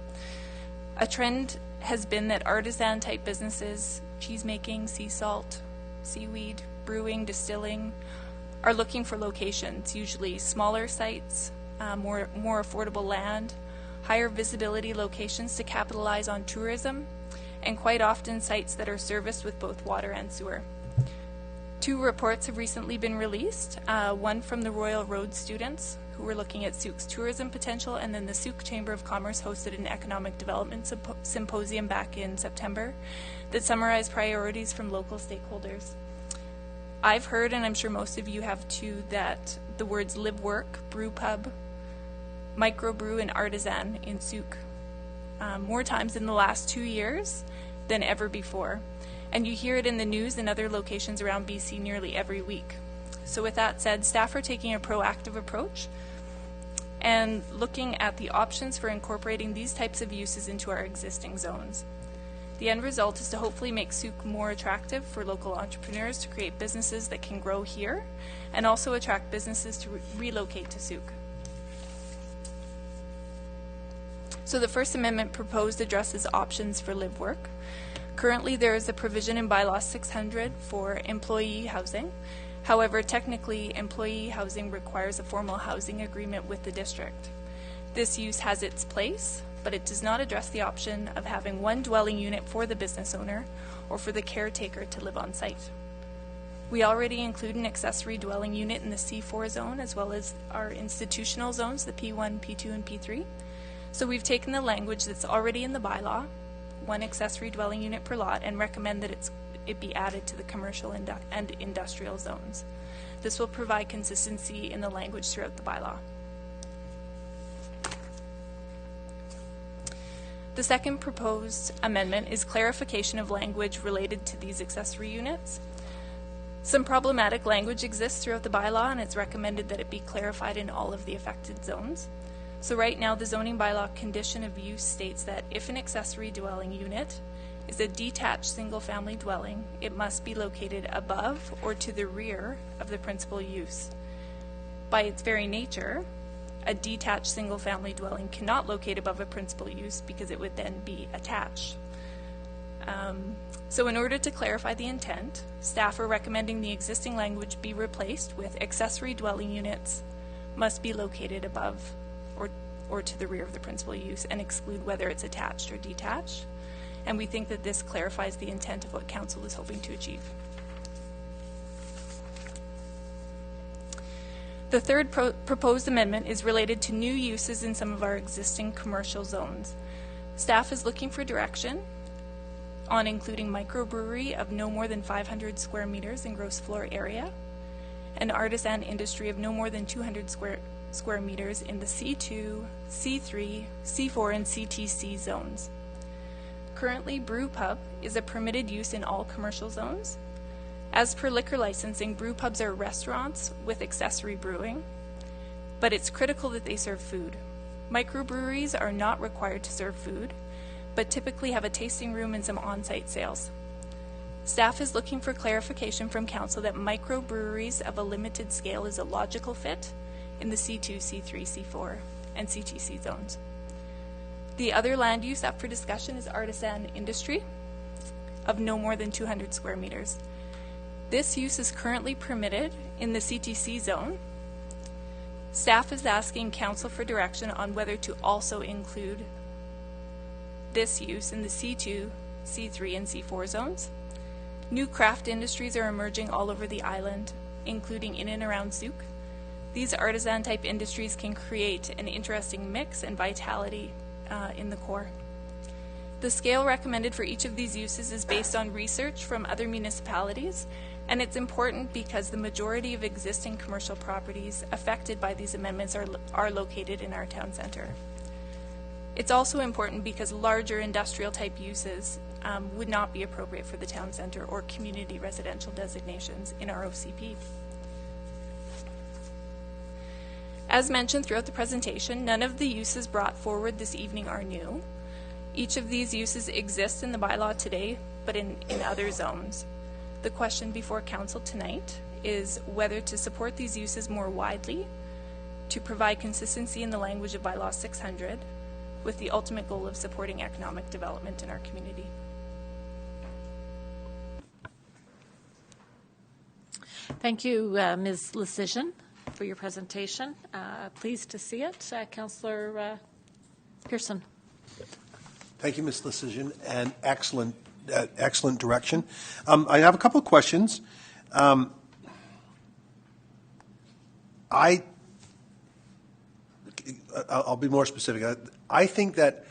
[SPEAKER 11] A trend has been that artisan type businesses, cheesemaking, sea salt, seaweed, brewing, distilling, are looking for locations, usually smaller sites, more affordable land, higher visibility locations to capitalize on tourism, and quite often sites that are serviced with both water and sewer. 2 reports have recently been released, one from the Royal Road students who were looking at Souk's tourism potential, and then the Souk Chamber of Commerce hosted an economic development symposium back in September that summarized priorities from local stakeholders. I've heard, and I'm sure most of you have too, that the words live work, brew pub, microbrew, and artisan in Souk more times in the last 2 years than ever before. And you hear it in the news in other locations around BC nearly every week. So with that said, staff are taking a proactive approach and looking at the options for incorporating these types of uses into our existing zones. The end result is to hopefully make Souk more attractive for local entrepreneurs to create businesses that can grow here, and also attract businesses to relocate to Souk. So the first amendment proposed addresses options for live work. Currently, there is a provision in Bylaw 600 for employee housing. However, technically, employee housing requires a formal housing agreement with the district. This use has its place, but it does not address the option of having 1 dwelling unit for the business owner or for the caretaker to live on site. We already include an accessory dwelling unit in the C4 zone, as well as our institutional zones, the P1, P2, and P3. So we've taken the language that's already in the bylaw, 1 accessory dwelling unit per lot, and recommend that it be added to the commercial and industrial zones. This will provide consistency in the language throughout the bylaw. The second proposed amendment is clarification of language related to these accessory units. Some problematic language exists throughout the bylaw, and it's recommended that it be clarified in all of the affected zones. So right now, the zoning bylaw condition of use states that if an accessory dwelling unit is a detached single-family dwelling, it must be located above or to the rear of the principal use. By its very nature, a detached single-family dwelling cannot locate above a principal use because it would then be attached. So in order to clarify the intent, staff are recommending the existing language be replaced with accessory dwelling units must be located above or to the rear of the principal use, and exclude whether it's attached or detached. And we think that this clarifies the intent of what council is hoping to achieve. The third proposed amendment is related to new uses in some of our existing commercial zones. Staff is looking for direction on including microbrewery of no more than 500 square meters in gross floor area, and artisan industry of no more than 200 square meters in the C2, C3, C4, and CTC zones. Currently, brew pub is a permitted use in all commercial zones. As per liquor licensing, brew pubs are restaurants with accessory brewing, but it's critical that they serve food. Microbreweries are not required to serve food, but typically have a tasting room and some on-site sales. Staff is looking for clarification from council that microbreweries of a limited scale is a logical fit in the C2, C3, C4, and CTC zones. The other land use up for discussion is artisan industry of no more than 200 square meters. This use is currently permitted in the CTC zone. Staff is asking council for direction on whether to also include this use in the C2, C3, and C4 zones. New craft industries are emerging all over the island, including in and around Souk. These artisan-type industries can create an interesting mix and vitality in the core. The scale recommended for each of these uses is based on research from other municipalities, and it's important because the majority of existing commercial properties affected by these amendments are located in our town center. It's also important because larger industrial type uses would not be appropriate for the town center or community residential designations in our OCP. As mentioned throughout the presentation, none of the uses brought forward this evening are new. Each of these uses exists in the bylaw today, but in other zones. The question before council tonight is whether to support these uses more widely, to provide consistency in the language of bylaw 600, with the ultimate goal of supporting economic development in our community.
[SPEAKER 1] Thank you, Ms. Lecision, for your presentation. Pleased to see it. Councillor Pearson.
[SPEAKER 2] Thank you, Ms. Lecision, and excellent direction. I have a couple of questions. I'll be more specific. I think that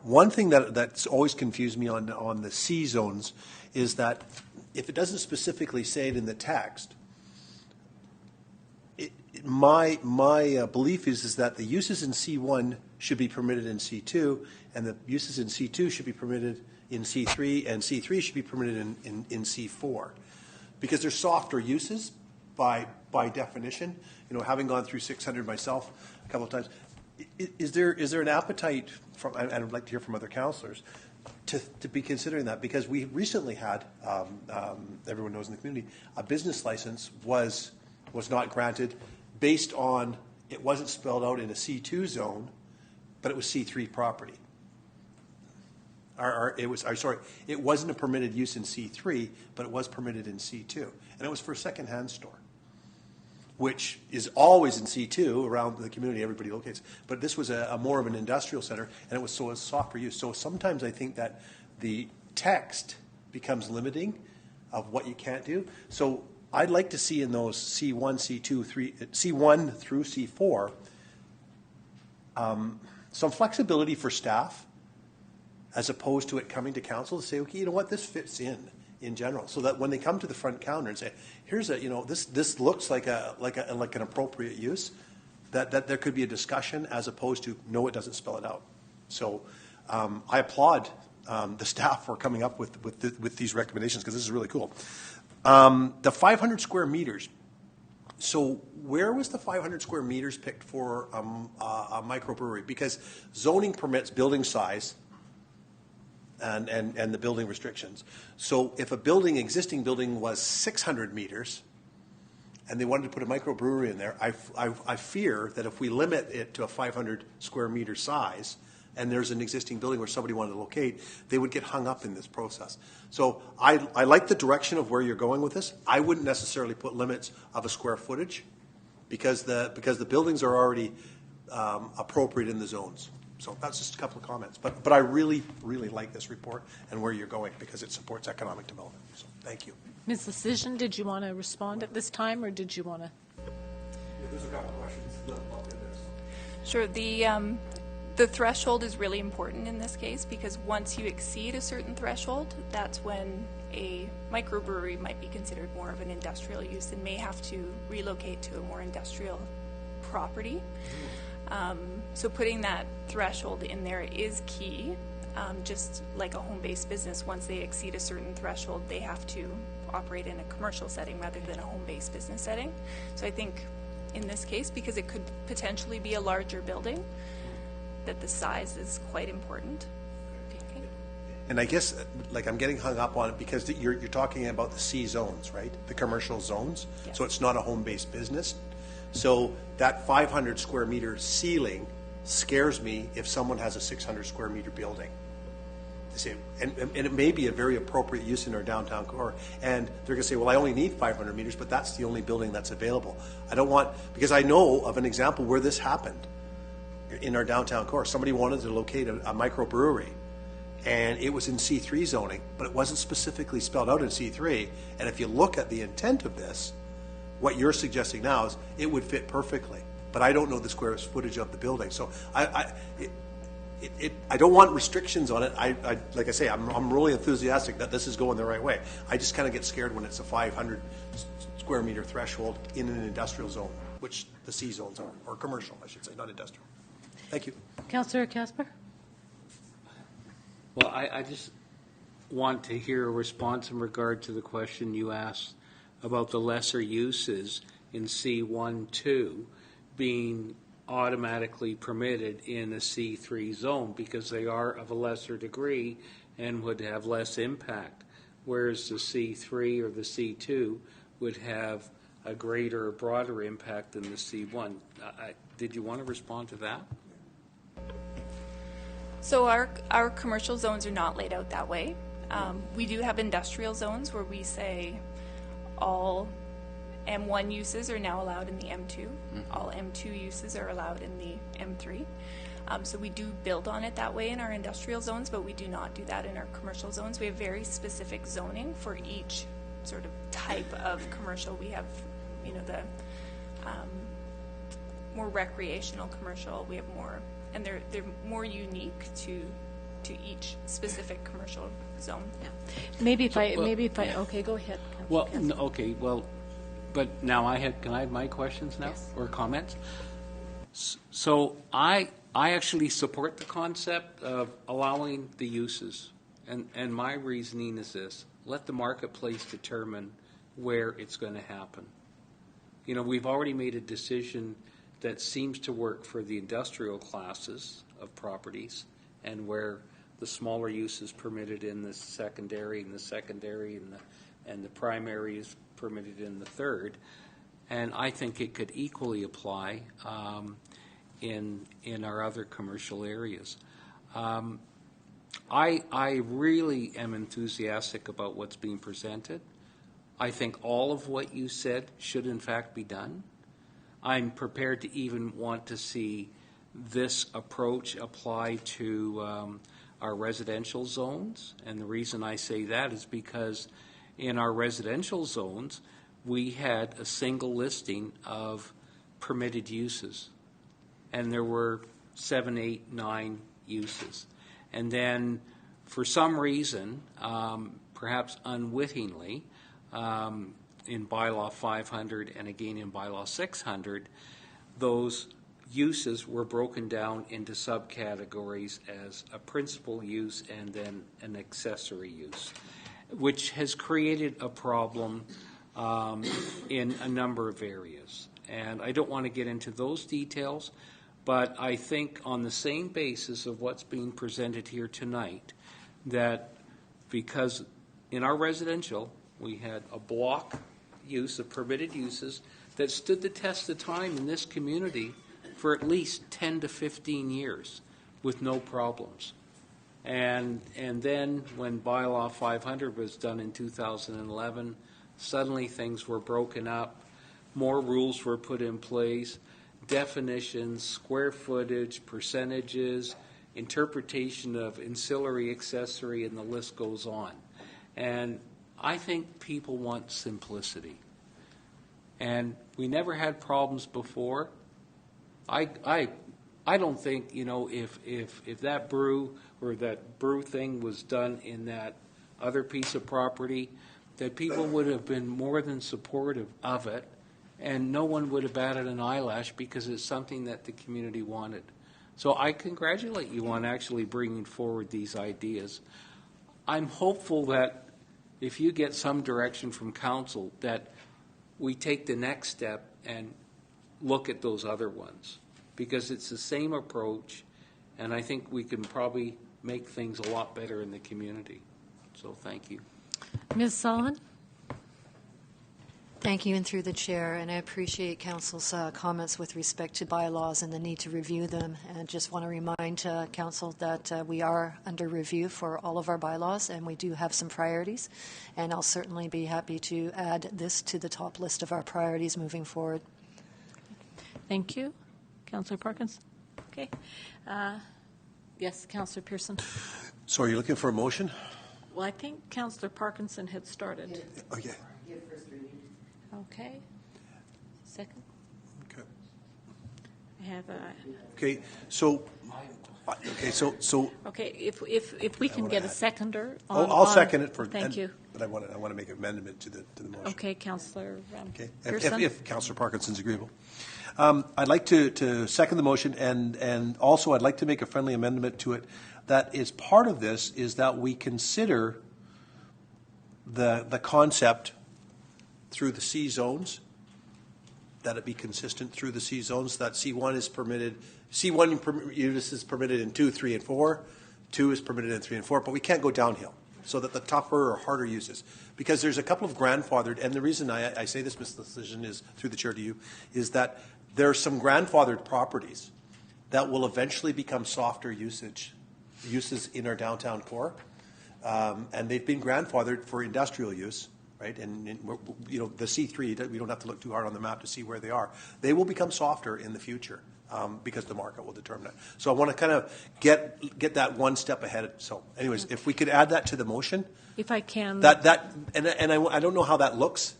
[SPEAKER 2] one thing that's always confused me on the C zones is that if it doesn't specifically say it in the text, my belief is that the uses in C1 should be permitted in C2, and the uses in C2 should be permitted in C3, and C3 should be permitted in C4, because they're softer uses by definition. You know, having gone through 600 myself a couple of times, is there an appetite from, and I'd like to hear from other councillors, to be considering that? Because we recently had, everyone knows in the community, a business license was not granted based on, it wasn't spelled out in a C2 zone, but it was C3 property. It wasn't a permitted use in C3, but it was permitted in C2. And it was for a secondhand store, which is always in C2 around the community, everybody locates. But this was a more of an industrial center, and it was software use. So sometimes I think that the text becomes limiting of what you can't do. So I'd like to see in those C1, C2, C1 through C4, some flexibility for staff, as opposed to it coming to council to say, okay, you know what, this fits in general, so that when they come to the front counter and say, here's a, you know, this looks like an appropriate use, that there could be a discussion, as opposed to, no, it doesn't spell it out. So I applaud the staff for coming up with these recommendations, because this is really cool. The 500 square meters. So where was the 500 square meters picked for a microbrewery? Because zoning permits building size and the building restrictions. So if existing building was 600 meters and they wanted to put a microbrewery in there, I fear that if we limit it to a 500 square meter size, and there's an existing building where somebody wanted to locate, they would get hung up in this process. So I like the direction of where you're going with this. I wouldn't necessarily put limits of a square footage, because the buildings are already appropriate in the zones. So that's just a couple of comments. But I really, really like this report and where you're going, because it supports economic development. So thank you.
[SPEAKER 1] Ms. Lecision, did you want to respond at this time, or did you want to?
[SPEAKER 2] Yeah, there's a couple of questions up in there.
[SPEAKER 11] Sure. The threshold is really important in this case, because once you exceed a certain threshold, that's when a microbrewery might be considered more of an industrial use and may have to relocate to a more industrial property. So putting that threshold in there is key. Just like a home-based business, once they exceed a certain threshold, they have to operate in a commercial setting rather than a home-based business setting. So I think in this case, because it could potentially be a larger building, that the size is quite important. Okay.
[SPEAKER 2] And I guess, like, I'm getting hung up on it because you're talking about the C zones, right? The commercial zones.
[SPEAKER 11] Yes. So
[SPEAKER 2] it's not a home-based business. So that 500 square meter ceiling scares me if someone has a 600 square meter building. And it may be a very appropriate use in our downtown core. And they're going to say, well, I only need 500 meters, but that's the only building that's available. I don't want, because I know of an example where this happened in our downtown core. Somebody wanted to locate a microbrewery, and it was in C3 zoning, but it wasn't specifically spelled out in C3. And if you look at the intent of this, what you're suggesting now is it would fit perfectly. But I don't know the square footage of the building. So I don't want restrictions on it. I like I say, I'm really enthusiastic that this is going the right way. I just kind of get scared when it's a 500 square meter threshold in an industrial zone, which the C zones are, or commercial, I should say, not industrial. Thank you.
[SPEAKER 1] Councillor Casper?
[SPEAKER 6] Well, I just want to hear a response in regard to the question you asked about the lesser uses in C1-2 being automatically permitted in a C3 zone because they are of a lesser degree and would have less impact, whereas the C3 or the C2 would have a greater or broader impact than the C1. Did you want to respond to that?
[SPEAKER 11] So our commercial zones are not laid out that way. We do have industrial zones where we say all M1 uses are now allowed in the M2. All M2 uses are allowed in the M3. So we do build on it that way in our industrial zones, but we do not do that in our commercial zones. We have very specific zoning for each sort of type of commercial. We have, the more recreational commercial. We have more, and they're more unique to each specific commercial zone.
[SPEAKER 1] Maybe if okay, go ahead.
[SPEAKER 6] Well, okay, well, but now can I have my questions now?
[SPEAKER 1] Yes.
[SPEAKER 6] Or comments? So I actually support the concept of allowing the uses, and my reasoning is this: let the marketplace determine where it's going to happen. We've already made a decision that seems to work for the industrial classes of properties, and where the smaller use is permitted in the secondary, and the primary is permitted in the third. And I think it could equally apply in our other commercial areas. I really am enthusiastic about what's being presented. I think all of what you said should in fact be done. I'm prepared to even want to see this approach apply to our residential zones. And the reason I say that is because in our residential zones, we had a single listing of permitted uses. And there were 7, 8, 9 uses. And then for some reason, perhaps unwittingly, in bylaw 500 and again in bylaw 600, those uses were broken down into subcategories as a principal use and then an accessory use, which has created a problem in a number of areas. And I don't want to get into those details, but I think on the same basis of what's being presented here tonight, that because in our residential, we had a block use of permitted uses that stood the test of time in this community for at least 10 to 15 years with no problems. And then when bylaw 500 was done in 2011, suddenly things were broken up, more rules were put in place, definitions, square footage, percentages, interpretation of ancillary, accessory, and the list goes on. And I think people want simplicity. And we never had problems before. I don't think, if that brew or that brew thing was done in that other piece of property, that people would have been more than supportive of it, and no one would have batted an eyelash because it's something that the community wanted. So I congratulate you on actually bringing forward these ideas. I'm hopeful that if you get some direction from council, that we take the next step and look at those other ones, because it's the same approach, and I think we can probably make things a lot better in the community. So thank you.
[SPEAKER 1] Ms. Sullivan?
[SPEAKER 7] Thank you, and through the chair, and I appreciate council's comments with respect to bylaws and the need to review them. And just want to remind council that we are under review for all of our bylaws, and we do have some priorities. And I'll certainly be happy to add this to the top list of our priorities moving forward.
[SPEAKER 1] Thank you. Councillor Parkinson? Okay. Yes, Councillor Pearson.
[SPEAKER 2] So are you looking for a motion?
[SPEAKER 1] Well, I think Councillor Parkinson had started.
[SPEAKER 2] Okay.
[SPEAKER 1] Okay. Second.
[SPEAKER 2] Okay.
[SPEAKER 1] I have a.
[SPEAKER 2] Okay. So Okay, so
[SPEAKER 1] Okay, if we can get a seconder on...
[SPEAKER 2] I'll second it for...
[SPEAKER 1] Thank you.
[SPEAKER 2] But I want to make an amendment to the motion.
[SPEAKER 1] Okay, Councillor
[SPEAKER 2] Okay,
[SPEAKER 1] Pearson.
[SPEAKER 2] if Councillor Parkinson's agreeable. I'd like to second the motion, and also I'd like to make a friendly amendment to it that is part of this is that we consider the concept through the C zones, that it be consistent through the C zones, that C1 is permitted, C1 use is permitted in 2, 3, and 4, 2 is permitted in 3 and 4, but we can't go downhill, so that the tougher or harder uses. Because there's a couple of grandfathered, and the reason I say this, Mr. Decision, is, through the chair to you, is that there are some grandfathered properties that will eventually become softer uses in our downtown core, and they've been grandfathered for industrial use, right? And you know, the C3, we don't have to look too hard on the map to see where they are. They will become softer in the future because the market will determine it. So I want to kind of get that one step ahead. So, anyways, if we could add that to the motion,
[SPEAKER 1] If I can...
[SPEAKER 2] I don't know how that looks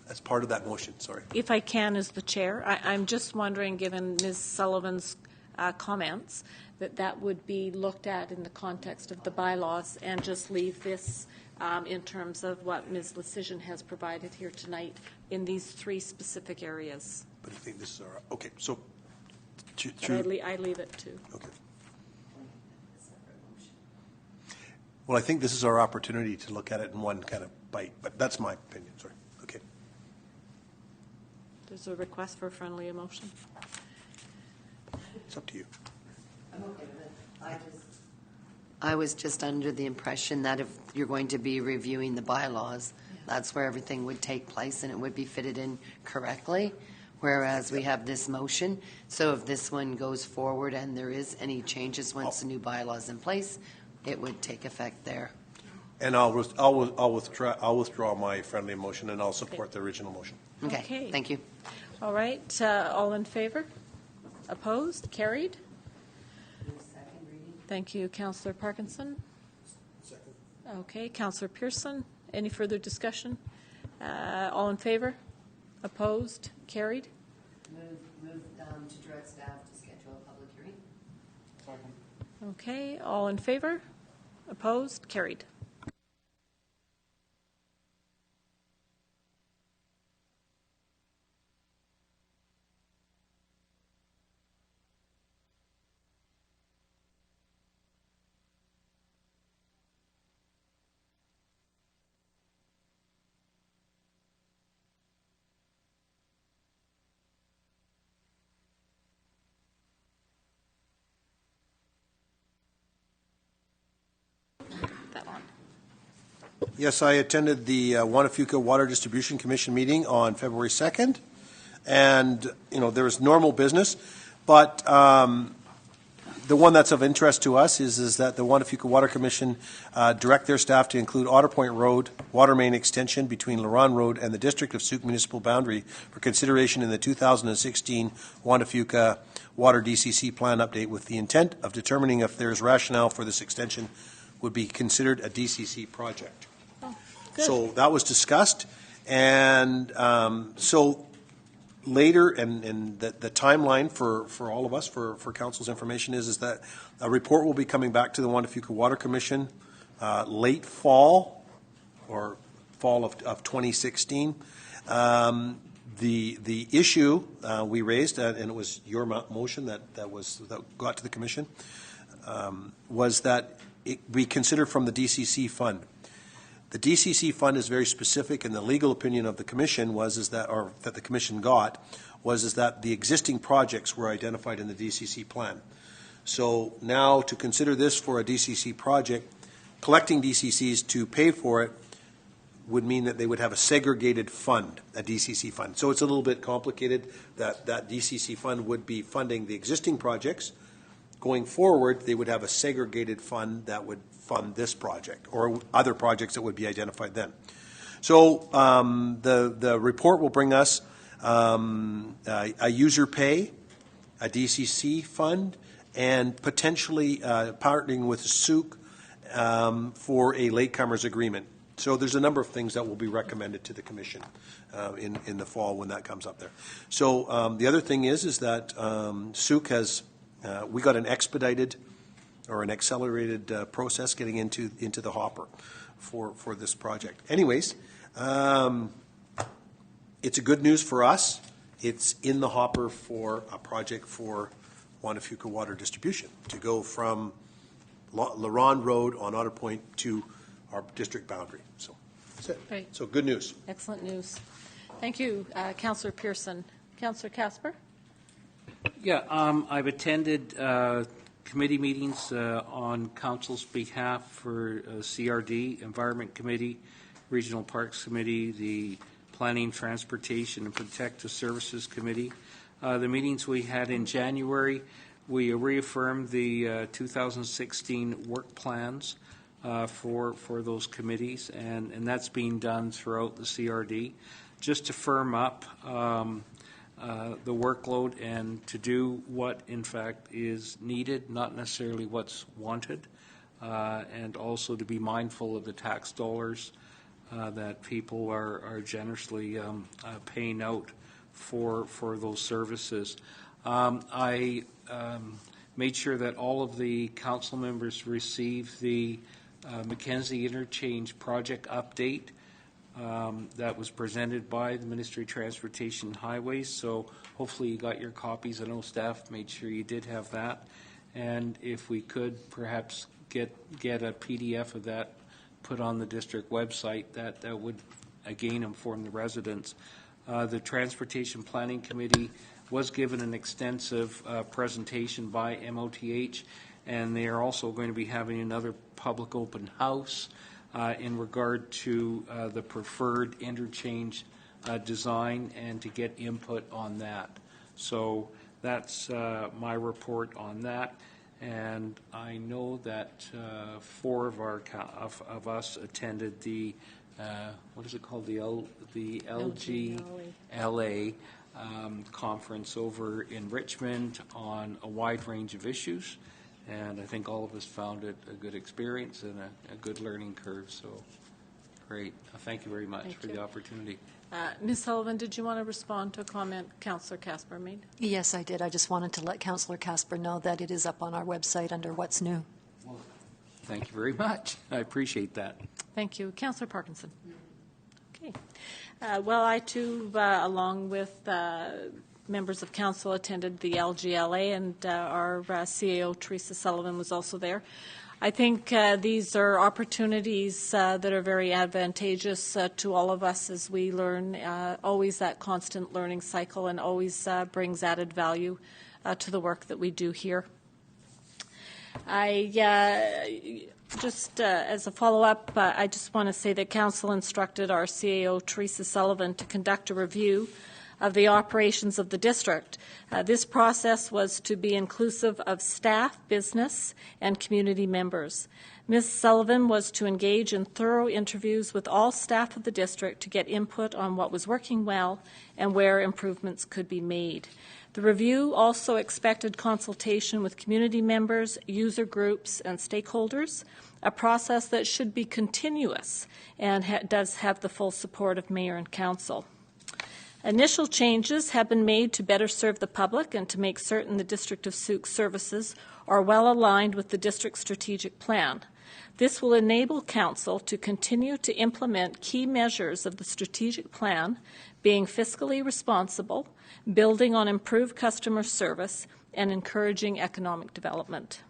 [SPEAKER 2] as part of that motion. Sorry.
[SPEAKER 1] If I can, as the chair, I'm just wondering, given Ms. Sullivan's comments, that would be looked at in the context of the bylaws and just leave this in terms of what Ms. Decision has provided here tonight in these 3 specific areas.
[SPEAKER 2] But I think this is our... Okay, so...
[SPEAKER 1] But I leave it to...
[SPEAKER 2] Okay. Well, I think this is our opportunity to look at it in one kind of bite, but that's my opinion. Sorry. Okay.
[SPEAKER 1] There's a request for a friendly motion.
[SPEAKER 2] It's up to you.
[SPEAKER 5] I was just under the impression that if you're going to be reviewing the bylaws, that's where everything would take place and it would be fitted in correctly, whereas we have this motion. So if this one goes forward and there is any changes once the new bylaw is in place, it would take effect there.
[SPEAKER 2] And I'll withdraw my friendly motion, and I'll support the original motion.
[SPEAKER 5] Okay. Thank you.
[SPEAKER 1] All right. All in favor? Opposed? Carried? Thank you, Councillor Parkinson.
[SPEAKER 2] Second.
[SPEAKER 1] Okay, Councillor Pearson. Any further discussion? All in favor? Opposed? Carried?
[SPEAKER 5] Move to direct staff to schedule a public hearing.
[SPEAKER 2] Second.
[SPEAKER 1] Okay, all in favor? Opposed? Carried.
[SPEAKER 2] Yes, I attended the Wanafuka Water Distribution Commission meeting on February 2nd, and, you know, there was normal business, but the one that's of interest to us is that the Wanafuka Water Commission direct their staff to include Otter Point Road water main extension between Laron Road and the District of Sauk municipal boundary for consideration in the 2016 Wanafuka Water DCC plan update, with the intent of determining if there is rationale for this extension would be considered a DCC project. So that was discussed, and so later, and the timeline for all of us, for council's information, is that a report will be coming back to the Wanafuka Water Commission late fall or fall of 2016. The issue we raised, and it was your motion that got to the commission, was that it be considered from the DCC fund. The DCC fund is very specific, and the legal opinion of the commission that the commission got was that the existing projects were identified in the DCC plan. So now to consider this for a DCC project, collecting DCCs to pay for it would mean that they would have a segregated fund, a DCC fund. So it's a little bit complicated. That DCC fund would be funding the existing projects. Going forward, they would have a segregated fund that would fund this project or other projects that would be identified then. So the report will bring us a user pay, a DCC fund, and potentially partnering with Sauk for a latecomers agreement. So there's a number of things that will be recommended to the commission in the fall when that comes up there. So the other thing is that Sauk has, we got an expedited or an accelerated process getting into the hopper for this project. Anyways, it's a good news for us. It's in the hopper for a project for Juan de Fuca Water Distribution to go from LaRonde Road on Otter Point to our district boundary. So that's it.
[SPEAKER 1] Great.
[SPEAKER 2] So good news.
[SPEAKER 1] Excellent news. Thank you, Councillor Pearson. Councillor Casper?
[SPEAKER 6] Yeah, I've attended committee meetings on council's behalf for CRD, Environment Committee, Regional Parks Committee, the Planning, Transportation, and Protective Services Committee. The meetings we had in January, we reaffirmed the 2016 work plans for those committees, and that's being done throughout the CRD, just to firm up the workload and to do what, in fact, is needed, not necessarily what's wanted, and also to be mindful of the tax dollars that people are generously paying out for those services. I made sure that all of the council members received the Mackenzie Interchange project update that was presented by the Ministry of Transportation and Highways. So hopefully you got your copies. I know staff made sure you did have that. And if we could perhaps get a PDF of that put on the district website, that would again inform the residents. The Transportation Planning Committee was given an extensive presentation by MOTH, and they are also going to be having another public open house in regard to the preferred interchange design and to get input on that. So that's my report on that. And I know that 4 of us attended the what is it called, the LGLA conference over in Richmond on a wide range of issues, and I think all of us found it a good experience and a good learning curve. So great. Thank you very much for the opportunity.
[SPEAKER 1] Ms. Sullivan, did you want to respond to a comment Councillor Casper made?
[SPEAKER 7] Yes, I did. I just wanted to let Councillor Casper know that it is up on our website under What's New.
[SPEAKER 6] Well, thank you very much. I appreciate that.
[SPEAKER 1] Thank you. Councillor Parkinson. Okay. Well, I too, along with members of council, attended the LGLA, and our CAO, Teresa Sullivan, was also there. I think these are opportunities that are very advantageous to all of us as we learn, always that constant learning cycle, and always brings added value to the work that we do here. Just as a follow-up, I just want to say that Council instructed our CAO, Teresa Sullivan, to conduct a review of the operations of the district. This process was to be inclusive of staff, business, and community members. Ms. Sullivan was to engage in thorough interviews with all staff of the district to get input on what was working well and where improvements could be made. The review also expected consultation with community members, user groups, and stakeholders, a process that should be continuous and does have the full support of Mayor and Council. Initial changes have been made to better serve the public and to make certain the District of Sauk services are well aligned with the district's strategic plan. This will enable Council to continue to implement key measures of the strategic plan, being fiscally responsible, building on improved customer service, and encouraging economic development.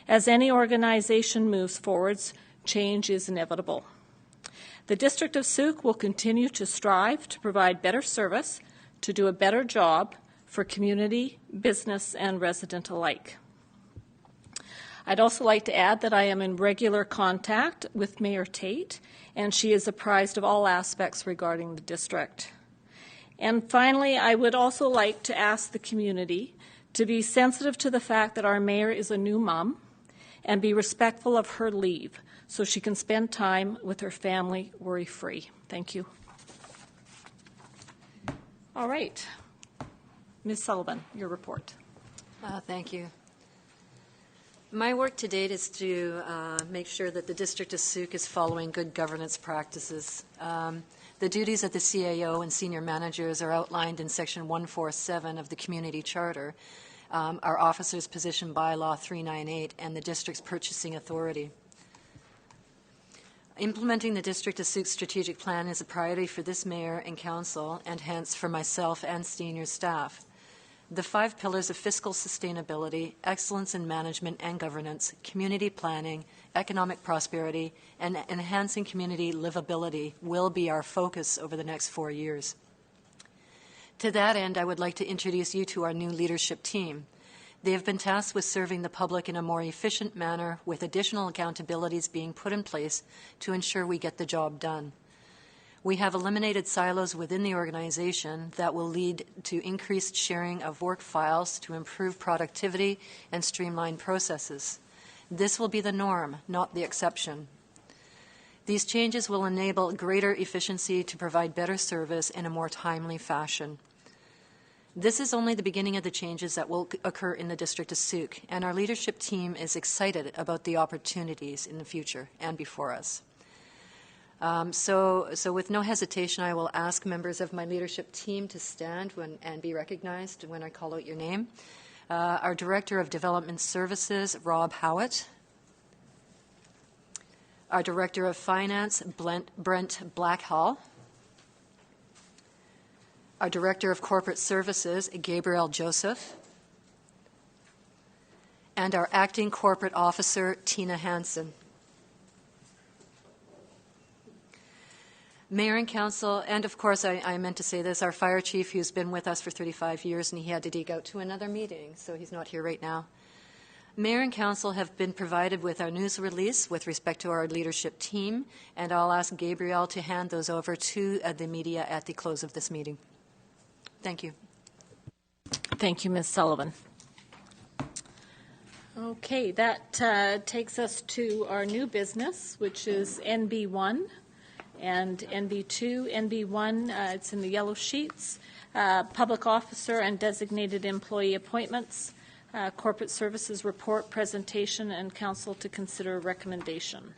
[SPEAKER 1] As any organization moves forwards, change is inevitable. The District of Sauk will continue to strive to provide better service, to do a better job for community, business, and resident alike. I'd also like to add that I am in regular contact with Mayor Tate, and she is apprised of all aspects regarding the district. And finally, I would also like to ask the community to be sensitive to the fact that our mayor is a new mom and be respectful of her leave so she can spend time with her family worry-free. Thank you. All right. Ms. Sullivan, your report.
[SPEAKER 7] Thank you. My work to date is to make sure that the District of Sauk is following good governance practices. The duties of the CAO and senior managers are outlined in Section 147 of the Community Charter, our officers' position bylaw 398, and the district's purchasing authority. Implementing the District of Sauk's strategic plan is a priority for this mayor and council, and hence for myself and senior staff. The 5 pillars of fiscal sustainability, excellence in management and governance, community planning, economic prosperity, and enhancing community livability will be our focus over the next 4 years. To that end, I would like to introduce you to our new leadership team. They have been tasked with serving the public in a more efficient manner, with additional accountabilities being put in place to ensure we get the job done. We have eliminated silos within the organization that will lead to increased sharing of work files to improve productivity and streamline processes. This will be the norm, not the exception. These changes will enable greater efficiency to provide better service in a more timely fashion. This is only the beginning of the changes that will occur in the District of Sauk, and our leadership team is excited about the opportunities in the future and before us. So with no hesitation, I will ask members of my leadership team to stand and be recognized when I call out your name. Our Director of Development Services, Rob Howitt. Our Director of Finance, Brent Blackhall. Our Director of Corporate Services, Gabriel Joseph. And our Acting Corporate Officer, Tina Hansen. Mayor and Council, and of course I meant to say this, our Fire Chief, who's been with us for 35 years, and he had to dig out to another meeting, so he's not here right now. Mayor and Council have been provided with our news release with respect to our leadership team, and I'll ask Gabriel to hand those over to the media at the close of this meeting. Thank you.
[SPEAKER 1] Thank you, Ms. Sullivan. Okay, that takes us to our new business, which is NB1 and NB2. NB1, it's in the yellow sheets, public officer and designated employee appointments, corporate services report presentation, and council to consider recommendation.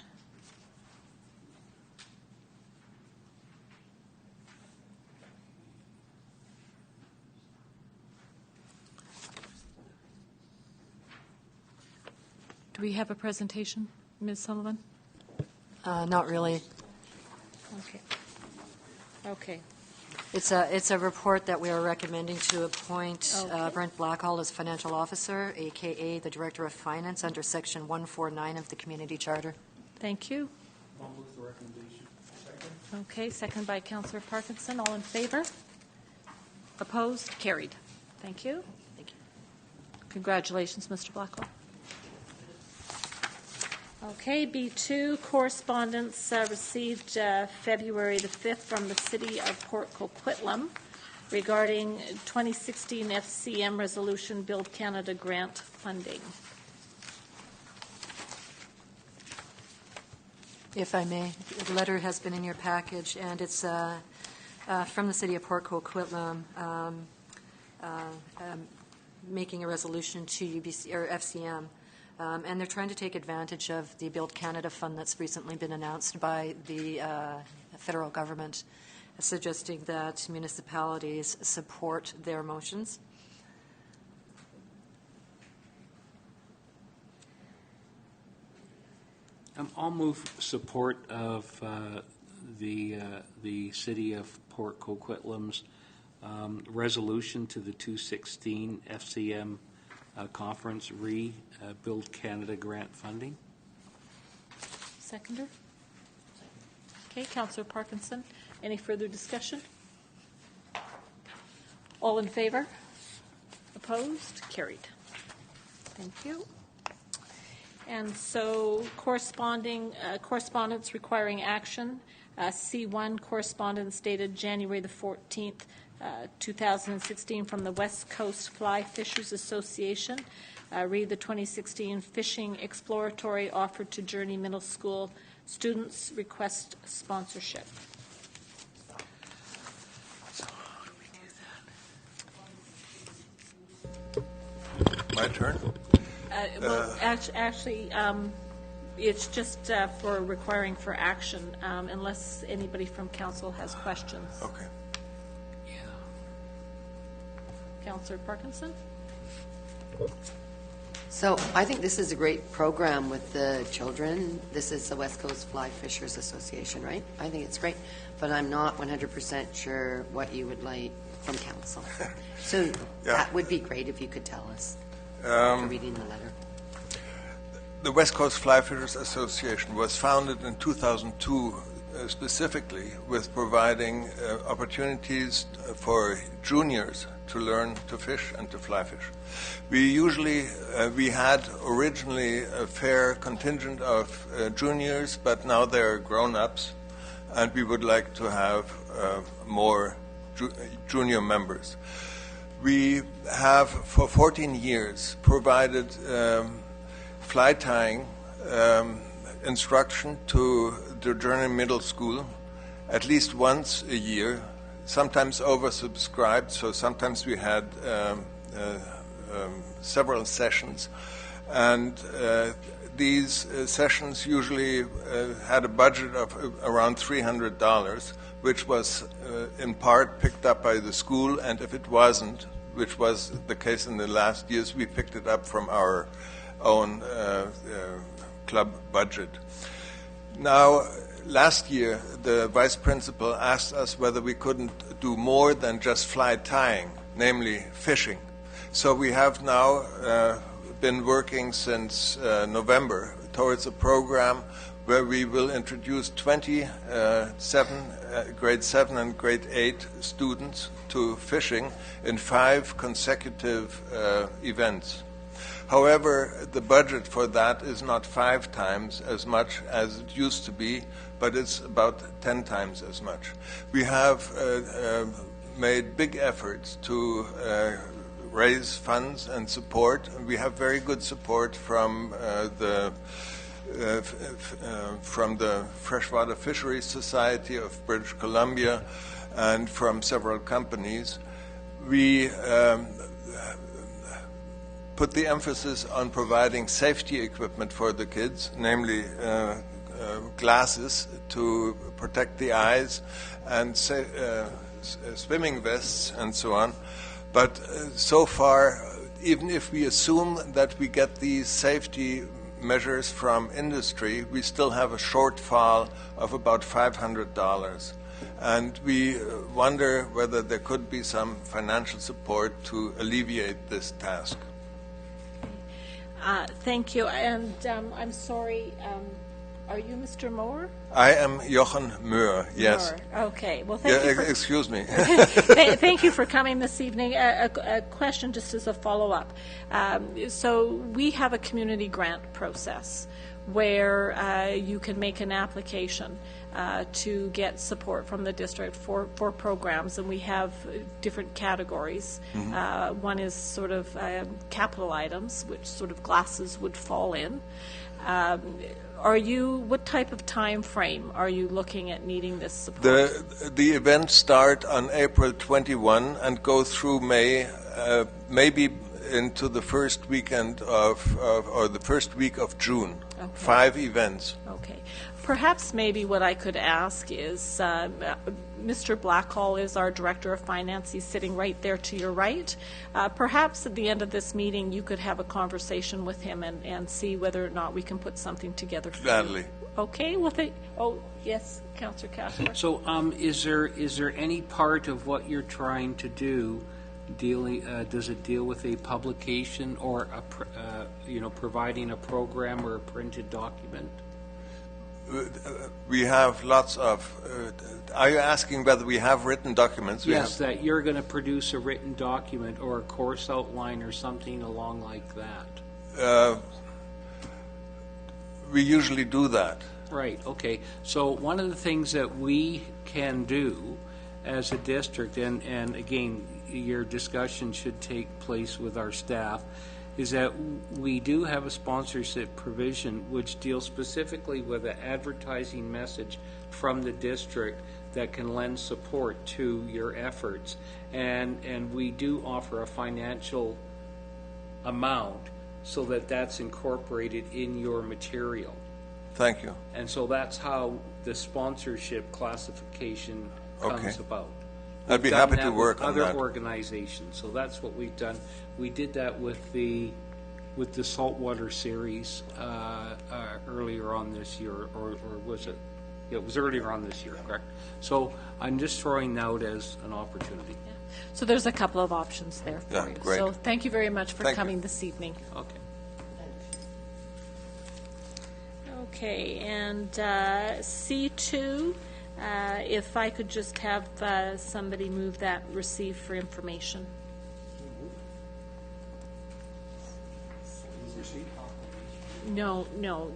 [SPEAKER 1] Do we have a presentation, Ms. Sullivan?
[SPEAKER 7] Not really.
[SPEAKER 1] Okay. Okay.
[SPEAKER 7] It's a report that we are recommending to appoint Brent Blackhall as financial officer, a.k.a. the Director of Finance, under Section 149 of the Community Charter.
[SPEAKER 1] Thank you.
[SPEAKER 6] I'll move the recommendation. Second.
[SPEAKER 1] Okay, second by Councillor Parkinson. All in favor? Opposed? Carried. Thank you.
[SPEAKER 7] Thank you.
[SPEAKER 1] Congratulations, Mr. Blackwell. Okay, B2, correspondence received February the 5th from the City of Port Coquitlam regarding 2016 FCM Resolution Build Canada grant funding.
[SPEAKER 7] If I may, the letter has been in your package, and it's from the City of Port Coquitlam making a resolution to UBC or FCM. And they're trying to take advantage of the Build Canada fund that's recently been announced by the federal government, suggesting that municipalities support their motions.
[SPEAKER 6] I'll move support of the City of Port Coquitlam's resolution to the 2016 FCM conference Build Canada grant funding.
[SPEAKER 1] Seconder? Okay, Councillor Parkinson. Any further discussion? All in favor? Opposed? Carried. Thank you. And so correspondence requiring action. C1, correspondence dated January the 14th, 2016 from the West Coast Fly Fishers Association. Read the 2016 Fishing Exploratory offered to Journey Middle School students, request sponsorship.
[SPEAKER 6] So how do we do that?
[SPEAKER 12] My turn?
[SPEAKER 1] Well, actually, it's just for requiring for action, unless anybody from council has questions.
[SPEAKER 12] Okay.
[SPEAKER 1] Councillor Parkinson?
[SPEAKER 5] So I think this is a great program with the children. This is the West Coast Fly Fishers Association, right? I think it's great, but I'm not 100% sure what you would like from council. So that would be great if you could tell us after reading the letter.
[SPEAKER 12] The West Coast Fly Fishers Association was founded in 2002 specifically with providing opportunities for juniors to learn to fish and to fly fish. We had originally a fair contingent of juniors, but now they're grown-ups, and we would like to have more junior members. We have for 14 years provided fly tying instruction to the Journey Middle School at least once a year, sometimes oversubscribed, so sometimes we had several sessions. And these sessions usually had a budget of around $300, which was in part picked up by the school, and if it wasn't, which was the case in the last years, we picked it up from our own club budget. Now, last year, the vice principal asked us whether we couldn't do more than just fly tying, namely fishing. So we have now been working since November towards a program where we will introduce 27 grade 7 and grade 8 students to fishing in 5 consecutive events. However, the budget for that is not 5 times as much as it used to be, but it's about 10 times as much. We have made big efforts to raise funds and support. We have very good support from the Freshwater Fisheries Society of British Columbia and from several companies. We put the emphasis on providing safety equipment for the kids, namely glasses to protect the eyes and swimming vests and so on. But so far, even if we assume that we get these safety measures from industry, we still have a shortfall of about $500. And we wonder whether there could be some financial support to alleviate this task.
[SPEAKER 1] Thank you. And I'm sorry, are you Mr. Moore?
[SPEAKER 12] I am Jochen Moore, yes.
[SPEAKER 1] Moore. Okay. Well, thank you.
[SPEAKER 12] Excuse me.
[SPEAKER 1] Thank you for coming this evening. A question just as a follow-up. So we have a community grant process where you can make an application to get support from the district for programs, and we have different categories. Mm-hmm. One is sort of capital items, which sort of glasses would fall in. What type of time frame are you looking at needing this support?
[SPEAKER 12] The events start on April 21 and go through May, maybe into the first weekend or the first week of June. Okay. 5 events.
[SPEAKER 1] Okay. Perhaps maybe what I could ask is, Mr. Blackhall is our Director of Finance. He's sitting right there to your right. Perhaps at the end of this meeting you could have a conversation with him and see whether or not we can put something together for
[SPEAKER 12] Gladly.
[SPEAKER 1] you. Okay. Well, yes, Councillor Casper.
[SPEAKER 6] So is there any part of what you're trying to do does it deal with a publication or providing a program or a printed document?
[SPEAKER 12] We have lots of. Are you asking whether we have written documents?
[SPEAKER 6] Yes, that you're going to produce a written document or a course outline or something along like that.
[SPEAKER 12] We usually do that.
[SPEAKER 6] Right. Okay. So one of the things that we can do as a district, and again, your discussion should take place with our staff, is that we do have a sponsorship provision which deals specifically with an advertising message from the district that can lend support to your efforts. And we do offer a financial amount so that that's incorporated in your material.
[SPEAKER 12] Thank you.
[SPEAKER 6] And so that's how the sponsorship classification comes about.
[SPEAKER 12] I'd be
[SPEAKER 6] done
[SPEAKER 12] happy
[SPEAKER 6] that
[SPEAKER 12] to
[SPEAKER 6] with
[SPEAKER 12] work on
[SPEAKER 6] other
[SPEAKER 12] that.
[SPEAKER 6] organizations, so that's what we've done. We did that with the saltwater series earlier on this year, or was it? Yeah, it was earlier on this year, correct? So I'm just throwing out as an opportunity.
[SPEAKER 1] So there's a couple of options there for
[SPEAKER 12] Yeah,
[SPEAKER 1] you.
[SPEAKER 12] great.
[SPEAKER 1] So thank you very much for
[SPEAKER 12] Thank you.
[SPEAKER 1] coming this evening.
[SPEAKER 6] Okay.
[SPEAKER 1] Okay, and C2, if I could just have somebody move that receive for information. No,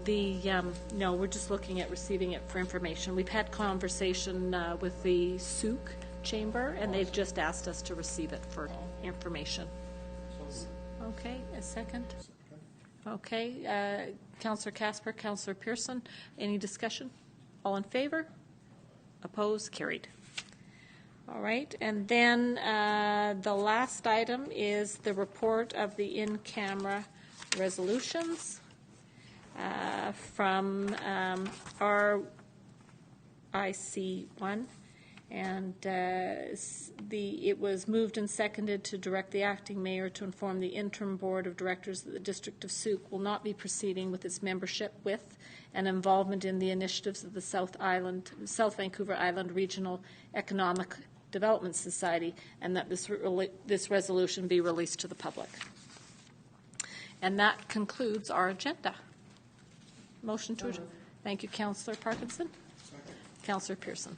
[SPEAKER 1] we're just looking at receiving it for information. We've had conversation with the Souk Chamber, and they've just asked us to receive it for information. Okay, a second? Okay, Councillor Casper, Councillor Pearson, any discussion? All in favor? Opposed? Carried. All right, and then the last item is the report of the in-camera resolutions from RIC1. And it was moved and seconded to direct the acting mayor to inform the interim board of directors that the District of Souk will not be proceeding with its membership with and involvement in the initiatives of the South Vancouver Island Regional Economic Development Society, and that this resolution be released to the public. And that concludes our agenda. Motion to adjourn. Thank you, Councillor Parkinson. Councillor Pearson.